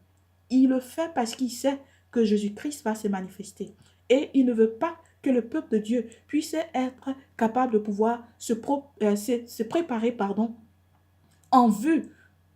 il le fait parce qu'il sait que Jésus-Christ va se manifester. Et il ne veut pas que le peuple de Dieu puisse être capable de pouvoir se préparer en vue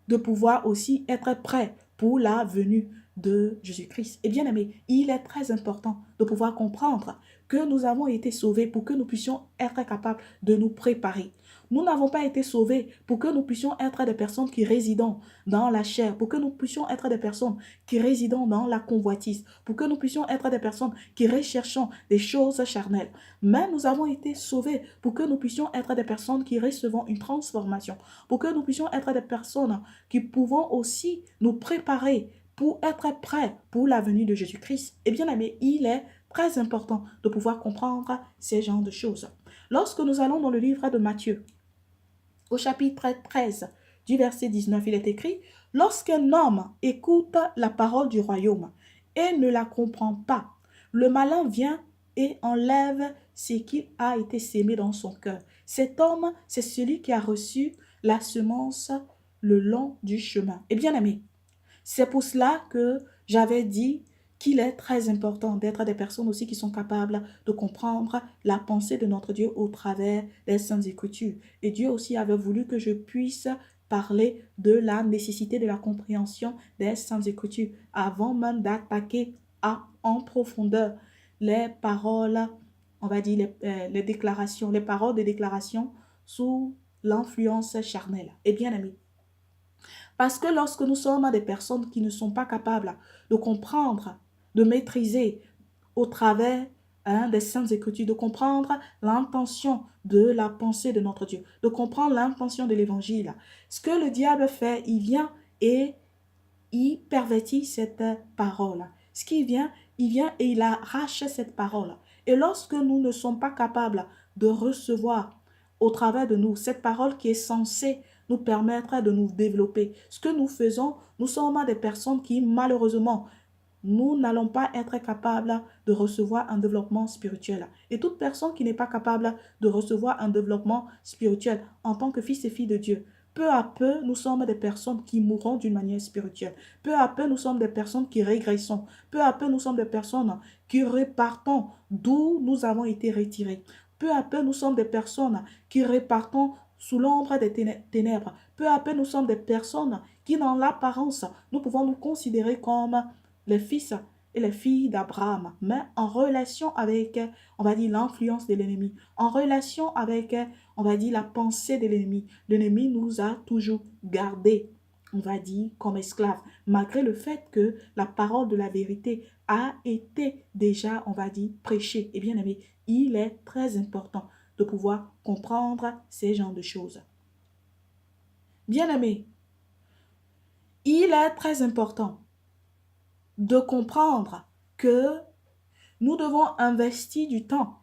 de pouvoir aussi être prêt pour la venue de Jésus-Christ. Et bien aimé, il est très important de pouvoir comprendre que nous avons été sauvés pour que nous puissions être capables de nous préparer. Nous n'avons pas été sauvés pour que nous puissions être des personnes qui résident dans la chair, pour que nous puissions être des personnes qui résidons dans la convoitise, pour que nous puissions être des personnes qui recherchons des choses charnelles. Mais nous avons été sauvés pour que nous puissions être des personnes qui recevons une transformation, pour que nous puissions être des personnes qui pouvons aussi nous préparer pour être prêts pour la venue de Jésus-Christ. Et bien aimé, il est très important de pouvoir comprendre ces genres de choses. Lorsque nous allons dans le livre de Matthieu, au chapitre 13, du verset 19, il est écrit: « Lorsqu'un homme écoute la parole du royaume et ne la comprend pas, le malin vient et enlève ce qui a été sémé dans son cœur. Cet homme, c'est celui qui a reçu la semence le long du chemin. » Et bien aimé, c'est pour cela que j'avais dit qu'il est très important d'être des personnes aussi qui sont capables de comprendre la pensée de notre Dieu au travers des Saintes Écritures. Et Dieu aussi avait voulu que je puisse parler de la nécessité de la compréhension des Saintes Écritures avant même d'attaquer en profondeur les paroles, on va dire les déclarations, les paroles de déclaration sous l'influence charnelle. Et bien amis, parce que lorsque nous sommes des personnes qui ne sont pas capables de comprendre, de maîtriser au travers des Saintes Écritures, de comprendre l'intention de la pensée de notre Dieu, de comprendre l'intention de l'Évangile, ce que le diable fait, il vient et il pervertit cette parole. Ce qui vient, il vient et il arrache cette parole. Et lorsque nous ne sommes pas capables de recevoir au travers de nous cette parole qui est censée nous permettre de nous développer, ce que nous faisons, nous sommes des personnes qui, malheureusement, nous n'allons pas être capables de recevoir un développement spirituel. Et toute personne qui n'est pas capable de recevoir un développement spirituel en tant que fils et fille de Dieu, peu à peu, nous sommes des personnes qui mourront d'une manière spirituelle. Peu à peu, nous sommes des personnes qui régressons. Peu à peu, nous sommes des personnes qui repartons d'où nous avons été retirés. Peu à peu, nous sommes des personnes qui repartons sous l'ombre des ténèbres. Peu à peu, nous sommes des personnes qui, dans l'apparence, nous pouvons nous considérer comme les fils et les filles d'Abraham, mais en relation avec, on va dire, l'influence de l'ennemi, en relation avec, on va dire, la pensée de l'ennemi. L'ennemi nous a toujours gardés, on va dire, comme esclaves, malgré le fait que la parole de la vérité a été déjà, on va dire, prêchée. Et bien aimé, il est très important de pouvoir comprendre ces genres de choses. Bien aimé, il est très important de comprendre que nous devons investir du temps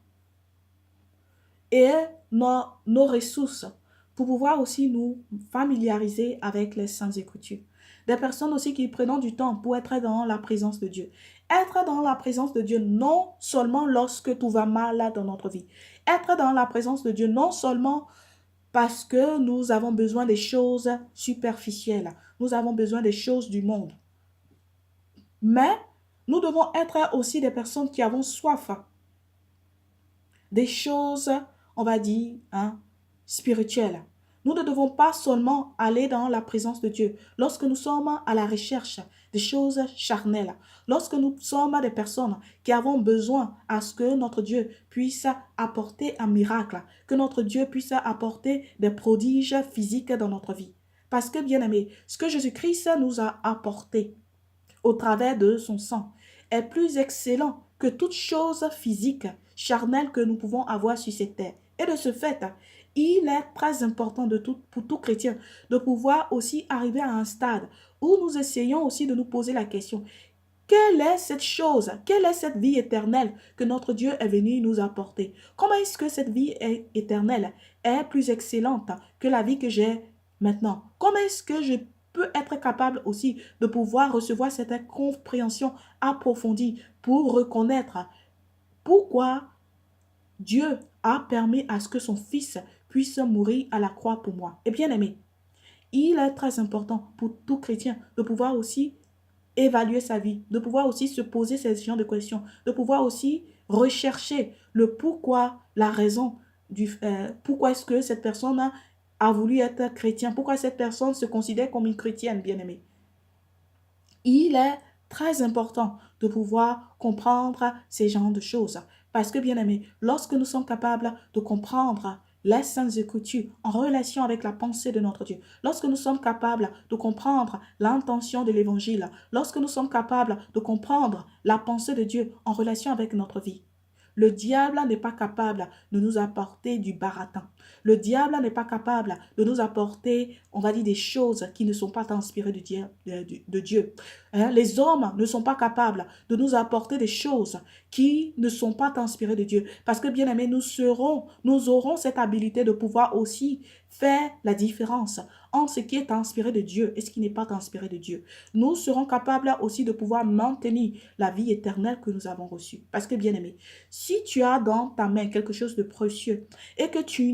et nos ressources pour pouvoir aussi nous familiariser avec les Saintes Écritures. Des personnes aussi qui prennent du temps pour être dans la présence de Dieu. Être dans la présence de Dieu non seulement lorsque tout va mal dans notre vie. Être dans la présence de Dieu non seulement parce que nous avons besoin des choses superficielles. Nous avons besoin des choses du monde. Mais nous devons être aussi des personnes qui avons soif des choses, on va dire, spirituelles. Nous ne devons pas seulement aller dans la présence de Dieu lorsque nous sommes à la recherche des choses charnelles, lorsque nous sommes des personnes qui avons besoin à ce que notre Dieu puisse apporter un miracle, que notre Dieu puisse apporter des prodiges physiques dans notre vie. Parce que, bien aimé, ce que Jésus-Christ nous a apporté au travers de son sang est plus excellent que toute chose physique, charnelle que nous pouvons avoir sur cette terre. Et de ce fait, il est très important pour tout chrétien de pouvoir aussi arriver à un stade où nous essayons aussi de nous poser la question: quelle est cette chose, quelle est cette vie éternelle que notre Dieu est venu nous apporter? Comment est-ce que cette vie éternelle est plus excellente que la vie que j'ai maintenant? Comment est-ce que je peux être capable aussi de pouvoir recevoir cette compréhension approfondie pour reconnaître pourquoi Dieu a permis à ce que son Fils puisse mourir à la croix pour moi? Et bien aimé, il est très important pour tout chrétien de pouvoir aussi évaluer sa vie, de pouvoir aussi se poser ces genres de questions, de pouvoir aussi rechercher le pourquoi, la raison pourquoi est-ce que cette personne a voulu être chrétien, pourquoi cette personne se considère comme une chrétienne, bien-aimée. Il est très important de pouvoir comprendre ces genres de choses. Parce que, bien aimé, lorsque nous sommes capables de comprendre les saintes écritures en relation avec la pensée de notre Dieu, lorsque nous sommes capables de comprendre l'intention de l'évangile, lorsque nous sommes capables de comprendre la pensée de Dieu en relation avec notre vie, le diable n'est pas capable de nous apporter du baratin. Le diable n'est pas capable de nous apporter, on va dire, des choses qui ne sont pas inspirées de Dieu. Les hommes ne sont pas capables de nous apporter des choses qui ne sont pas inspirées de Dieu. Parce que, bien aimé, nous aurons cette habilité de pouvoir aussi faire la différence entre ce qui est inspiré de Dieu et ce qui n'est pas inspiré de Dieu. Nous serons capables aussi de pouvoir maintenir la vie éternelle que nous avons reçue. Parce que, bien aimé, si tu as dans ta main quelque chose de précieux et que tu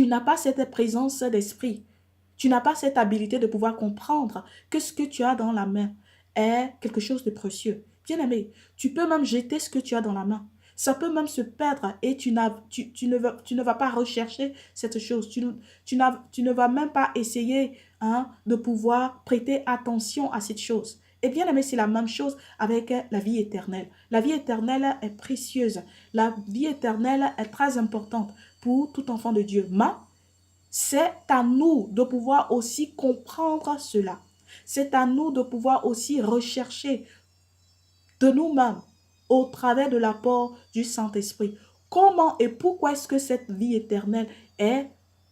n'as pas cette présence d'esprit, tu n'as pas cette habilité de pouvoir comprendre que ce que tu as dans la main est quelque chose de précieux. Bien aimé, tu peux même jeter ce que tu as dans la main. Ça peut même se perdre et tu ne vas pas rechercher cette chose. Tu ne vas même pas essayer de pouvoir prêter attention à cette chose. Et bien aimé, c'est la même chose avec la vie éternelle. La vie éternelle est précieuse. La vie éternelle est très importante pour tout enfant de Dieu. Mais c'est à nous de pouvoir aussi comprendre cela. C'est à nous de pouvoir aussi rechercher de nous-mêmes au travers de l'apport du Saint-Esprit. Comment et pourquoi est-ce que cette vie éternelle est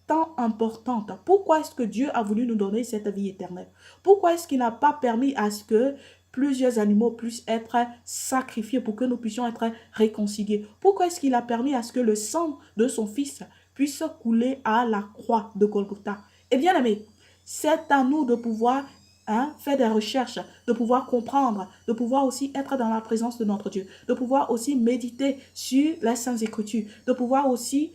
tant importante? Pourquoi est-ce que Dieu a voulu nous donner cette vie éternelle? Pourquoi est-ce qu'il n'a pas permis à ce que plusieurs animaux puissent être sacrifiés pour que nous puissions être réconciliés? Pourquoi est-ce qu'il a permis à ce que le sang de son Fils puisse couler à la croix de Golgotha? Eh bien, amis, c'est à nous de pouvoir faire des recherches, de pouvoir comprendre, de pouvoir aussi être dans la présence de notre Dieu, de pouvoir aussi méditer sur les Saintes Écritures, de pouvoir aussi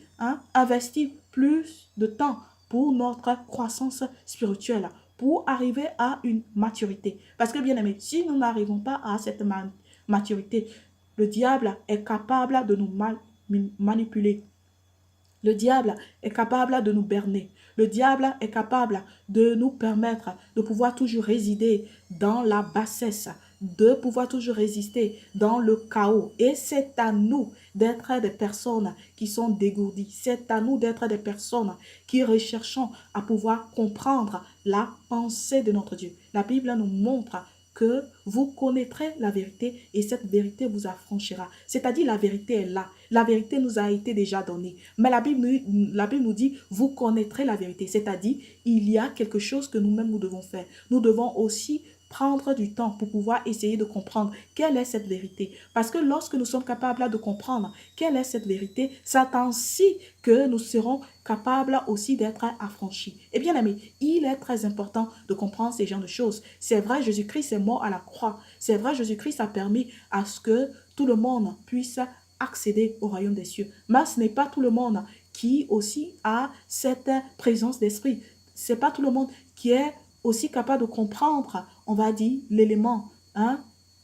investir plus de temps pour notre croissance spirituelle, pour arriver à une maturité. Parce que bien aimé, si nous n'arrivons pas à cette maturité, le diable est capable de nous manipuler. Le diable est capable de nous berner. Le diable est capable de nous permettre de pouvoir toujours résider dans la bassesse, de pouvoir toujours résister dans le chaos. Et c'est à nous d'être des personnes qui sont dégourdies. C'est à nous d'être des personnes qui recherchons à pouvoir comprendre la pensée de notre Dieu. La Bible nous montre que vous connaîtrez la vérité et cette vérité vous affranchira. C'est-à-dire la vérité est là. La vérité nous a été déjà donnée. Mais la Bible nous dit, vous connaîtrez la vérité. C'est-à-dire, il y a quelque chose que nous-mêmes nous devons faire. Nous devons aussi prendre du temps pour pouvoir essayer de comprendre quelle est cette vérité. Parce que lorsque nous sommes capables de comprendre quelle est cette vérité, c'est ainsi que nous serons capables aussi d'être affranchis. Et bien amis, il est très important de comprendre ces genres de choses. C'est vrai, Jésus-Christ est mort à la croix. C'est vrai, Jésus-Christ a permis à ce que tout le monde puisse accéder au royaume des cieux. Mais ce n'est pas tout le monde qui aussi a cette présence d'esprit. Ce n'est pas tout le monde qui est aussi capable de comprendre, on va dire, l'élément,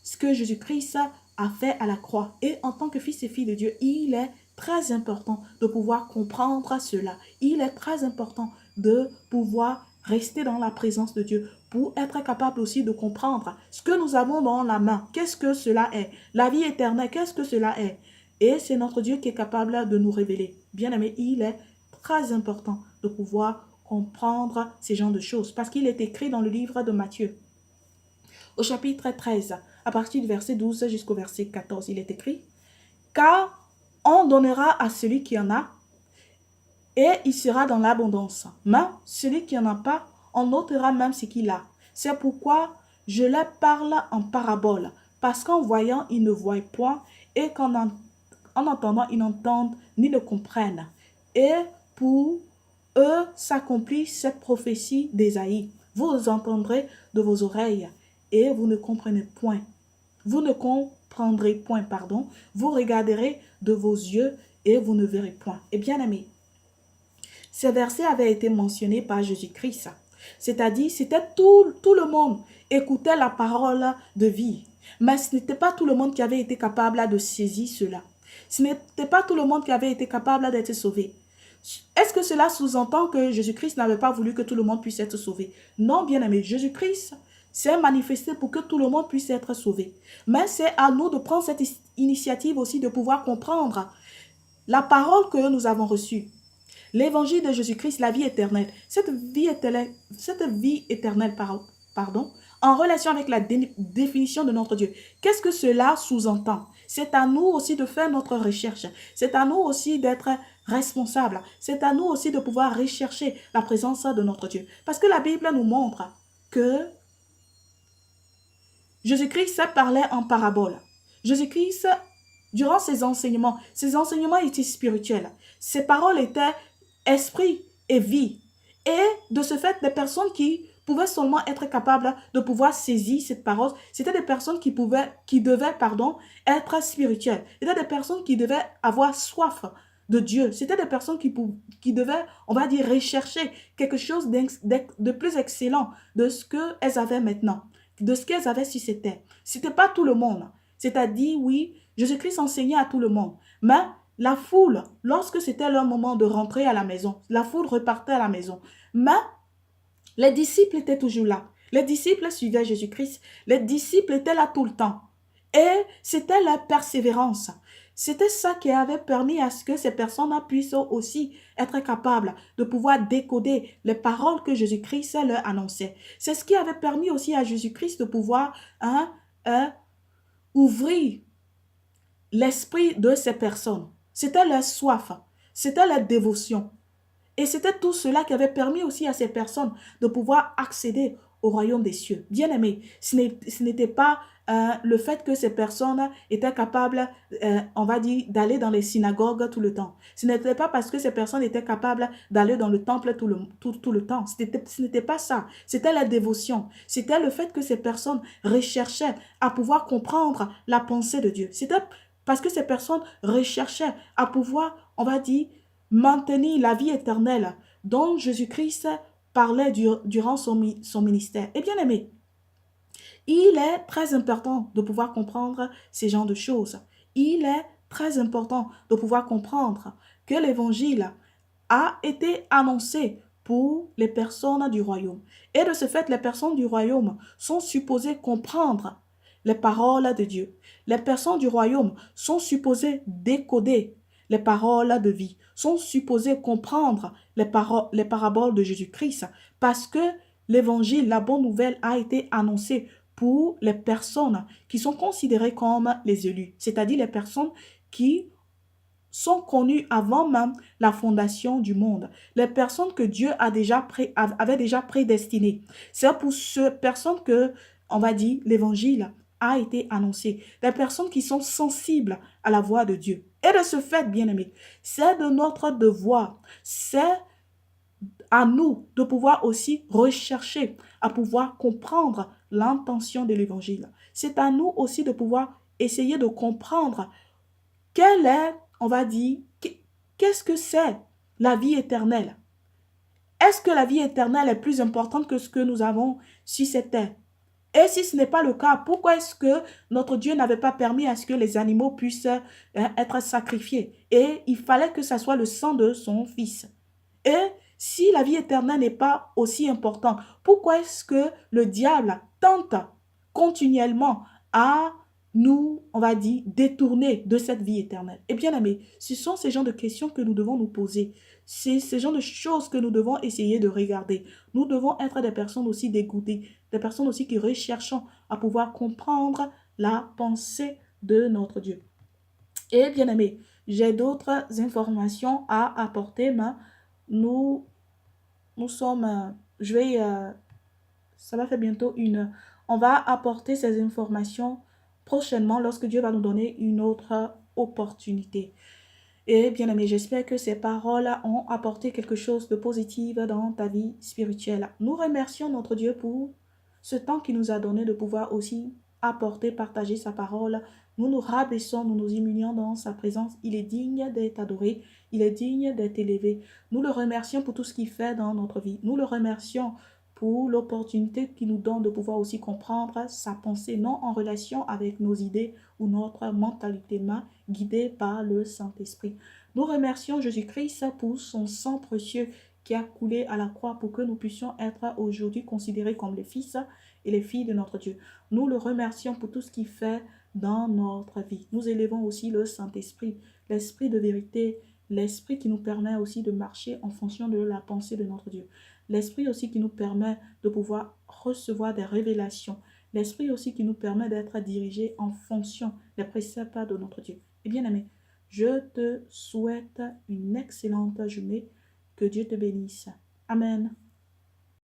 ce que Jésus-Christ a fait à la croix. Et en tant que fils et fille de Dieu, il est très important de pouvoir comprendre cela. Il est très important de pouvoir rester dans la présence de Dieu pour être capable aussi de comprendre ce que nous avons dans la main. Qu'est-ce que cela est? La vie éternelle, qu'est-ce que cela est? Et c'est notre Dieu qui est capable de nous révéler. Bien aimé, il est très important de pouvoir comprendre ces genres de choses. Parce qu'il est écrit dans le livre de Matthieu, au chapitre 13, à partir du verset 12 jusqu'au verset 14, il est écrit, « Car on donnera à celui qui en a, et il sera dans l'abondance. Mais celui qui n'en a pas, on ôtera même ce qu'il a. C'est pourquoi je leur parle en parabole, parce qu'en voyant, ils ne voient point, et qu'en entendant, ils n'entendent ni ne comprennent. Et pour eux s'accomplit cette prophétie d'Ésaïe. Vous entendrez de vos oreilles, et vous ne comprenez point. Vous ne comprendrez point, pardon. Vous regarderez de vos yeux, et vous ne verrez point. Et bien aimé, ces versets avaient été mentionnés par Jésus-Christ. C'est-à-dire, c'était tout le monde écoutait la parole de vie. Mais ce n'était pas tout le monde qui avait été capable de saisir cela. Ce n'était pas tout le monde qui avait été capable d'être sauvé. Est-ce que cela sous-entend que Jésus-Christ n'avait pas voulu que tout le monde puisse être sauvé? Non, bien aimé, Jésus-Christ s'est manifesté pour que tout le monde puisse être sauvé. Mais c'est à nous de prendre cette initiative aussi de pouvoir comprendre la parole que nous avons reçue. L'évangile de Jésus-Christ, la vie éternelle. Cette vie éternelle, pardon, en relation avec la définition de notre Dieu. Qu'est-ce que cela sous-entend? C'est à nous aussi de faire notre recherche. C'est à nous aussi d'être responsables. C'est à nous aussi de pouvoir rechercher la présence de notre Dieu. Parce que la Bible nous montre que Jésus-Christ parlait en parabole. Jésus-Christ, durant ses enseignements étaient spirituels. Ses paroles étaient esprit et vie. Et de ce fait, des personnes qui pouvaient seulement être capables de pouvoir saisir cette parole, c'était des personnes qui devaient être spirituelles. C'était des personnes qui devaient avoir soif de Dieu. C'était des personnes qui devaient, on va dire, rechercher quelque chose de plus excellent de ce qu'elles avaient maintenant, de ce qu'elles avaient si c'était. C'était pas tout le monde. C'est-à-dire, oui, Jésus-Christ enseignait à tout le monde. Mais la foule, lorsque c'était leur moment de rentrer à la maison, la foule repartait à la maison. Mais les disciples étaient toujours là. Les disciples suivaient Jésus-Christ. Les disciples étaient là tout le temps. Et c'était la persévérance. C'était ça qui avait permis à ce que ces personnes puissent aussi être capables de pouvoir décoder les paroles que Jésus-Christ leur annonçait. C'est ce qui avait permis aussi à Jésus-Christ de pouvoir ouvrir l'esprit de ces personnes. C'était leur soif, c'était leur dévotion. Et c'était tout cela qui avait permis aussi à ces personnes de pouvoir accéder au royaume des cieux. Bien aimé, ce n'était pas le fait que ces personnes étaient capables, on va dire, d'aller dans les synagogues tout le temps. Ce n'était pas parce que ces personnes étaient capables d'aller dans le temple tout le temps. Ce n'était pas ça. C'était la dévotion. C'était le fait que ces personnes recherchaient à pouvoir comprendre la pensée de Dieu. C'était parce que ces personnes recherchaient à pouvoir, on va dire, maintenir la vie éternelle dont Jésus-Christ parlait durant son ministère. Et bien aimé, il est très important de pouvoir comprendre ces genres de choses. Il est très important de pouvoir comprendre que l'évangile a été annoncé pour les personnes du royaume. Et de ce fait, les personnes du royaume sont supposées comprendre les paroles de Dieu. Les personnes du royaume sont supposées décoder les paroles de vie, sont supposées comprendre les paraboles de Jésus-Christ parce que l'évangile, la bonne nouvelle a été annoncée pour les personnes qui sont considérées comme les élus, c'est-à-dire les personnes qui sont connues avant même la fondation du monde, les personnes que Dieu avait déjà prédestinées. C'est pour ces personnes que, on va dire, l'évangile a été annoncé. Les personnes qui sont sensibles à la voix de Dieu. Et de ce fait, bien-aimés, c'est de notre devoir, c'est à nous de pouvoir aussi rechercher, à pouvoir comprendre l'intention de l'évangile. C'est à nous aussi de pouvoir essayer de comprendre quelle est, on va dire, qu'est-ce que c'est la vie éternelle? Est-ce que la vie éternelle est plus importante que ce que nous avons si c'était? Et si ce n'est pas le cas, pourquoi est-ce que notre Dieu n'avait pas permis à ce que les animaux puissent être sacrifiés? Et il fallait que ce soit le sang de son fils. Et si la vie éternelle n'est pas aussi importante, pourquoi est-ce que le diable tente continuellement à nous, on va dire, détourner de cette vie éternelle? Eh bien, amis, ce sont ces genres de questions que nous devons nous poser. C'est ce genre de choses que nous devons essayer de regarder. Nous devons être des personnes aussi dégoûtées, des personnes aussi qui recherchons à pouvoir comprendre la pensée de notre Dieu. Et bien aimé, j'ai d'autres informations à apporter, mais nous sommes, ça va faire bientôt une heure. On va apporter ces informations prochainement lorsque Dieu va nous donner une autre opportunité. Et bien aimé, j'espère que ces paroles ont apporté quelque chose de positif dans ta vie spirituelle. Nous remercions notre Dieu pour ce temps qu'il nous a donné de pouvoir aussi apporter, partager sa parole. Nous nous rabaissons, nous nous humilions dans sa présence. Il est digne d'être adoré, il est digne d'être élevé. Nous le remercions pour tout ce qu'il fait dans notre vie. Nous le remercions pour l'opportunité qu'il nous donne de pouvoir aussi comprendre sa pensée, non en relation avec nos idées ou notre mentalité, mais guidée par le Saint-Esprit. Nous remercions Jésus-Christ pour son sang précieux qui a coulé à la croix pour que nous puissions être aujourd'hui considérés comme les fils et les filles de notre Dieu. Nous le remercions pour tout ce qu'il fait dans notre vie. Nous élevons aussi le Saint-Esprit, l'Esprit de vérité, l'Esprit qui nous permet aussi de marcher en fonction de la pensée de notre Dieu. L'Esprit aussi qui nous permet de pouvoir recevoir des révélations. L'Esprit aussi qui nous permet d'être dirigés en fonction des préceptes de notre Dieu. Et bien aimé, je te souhaite une excellente journée. Que Dieu te bénisse. Amen.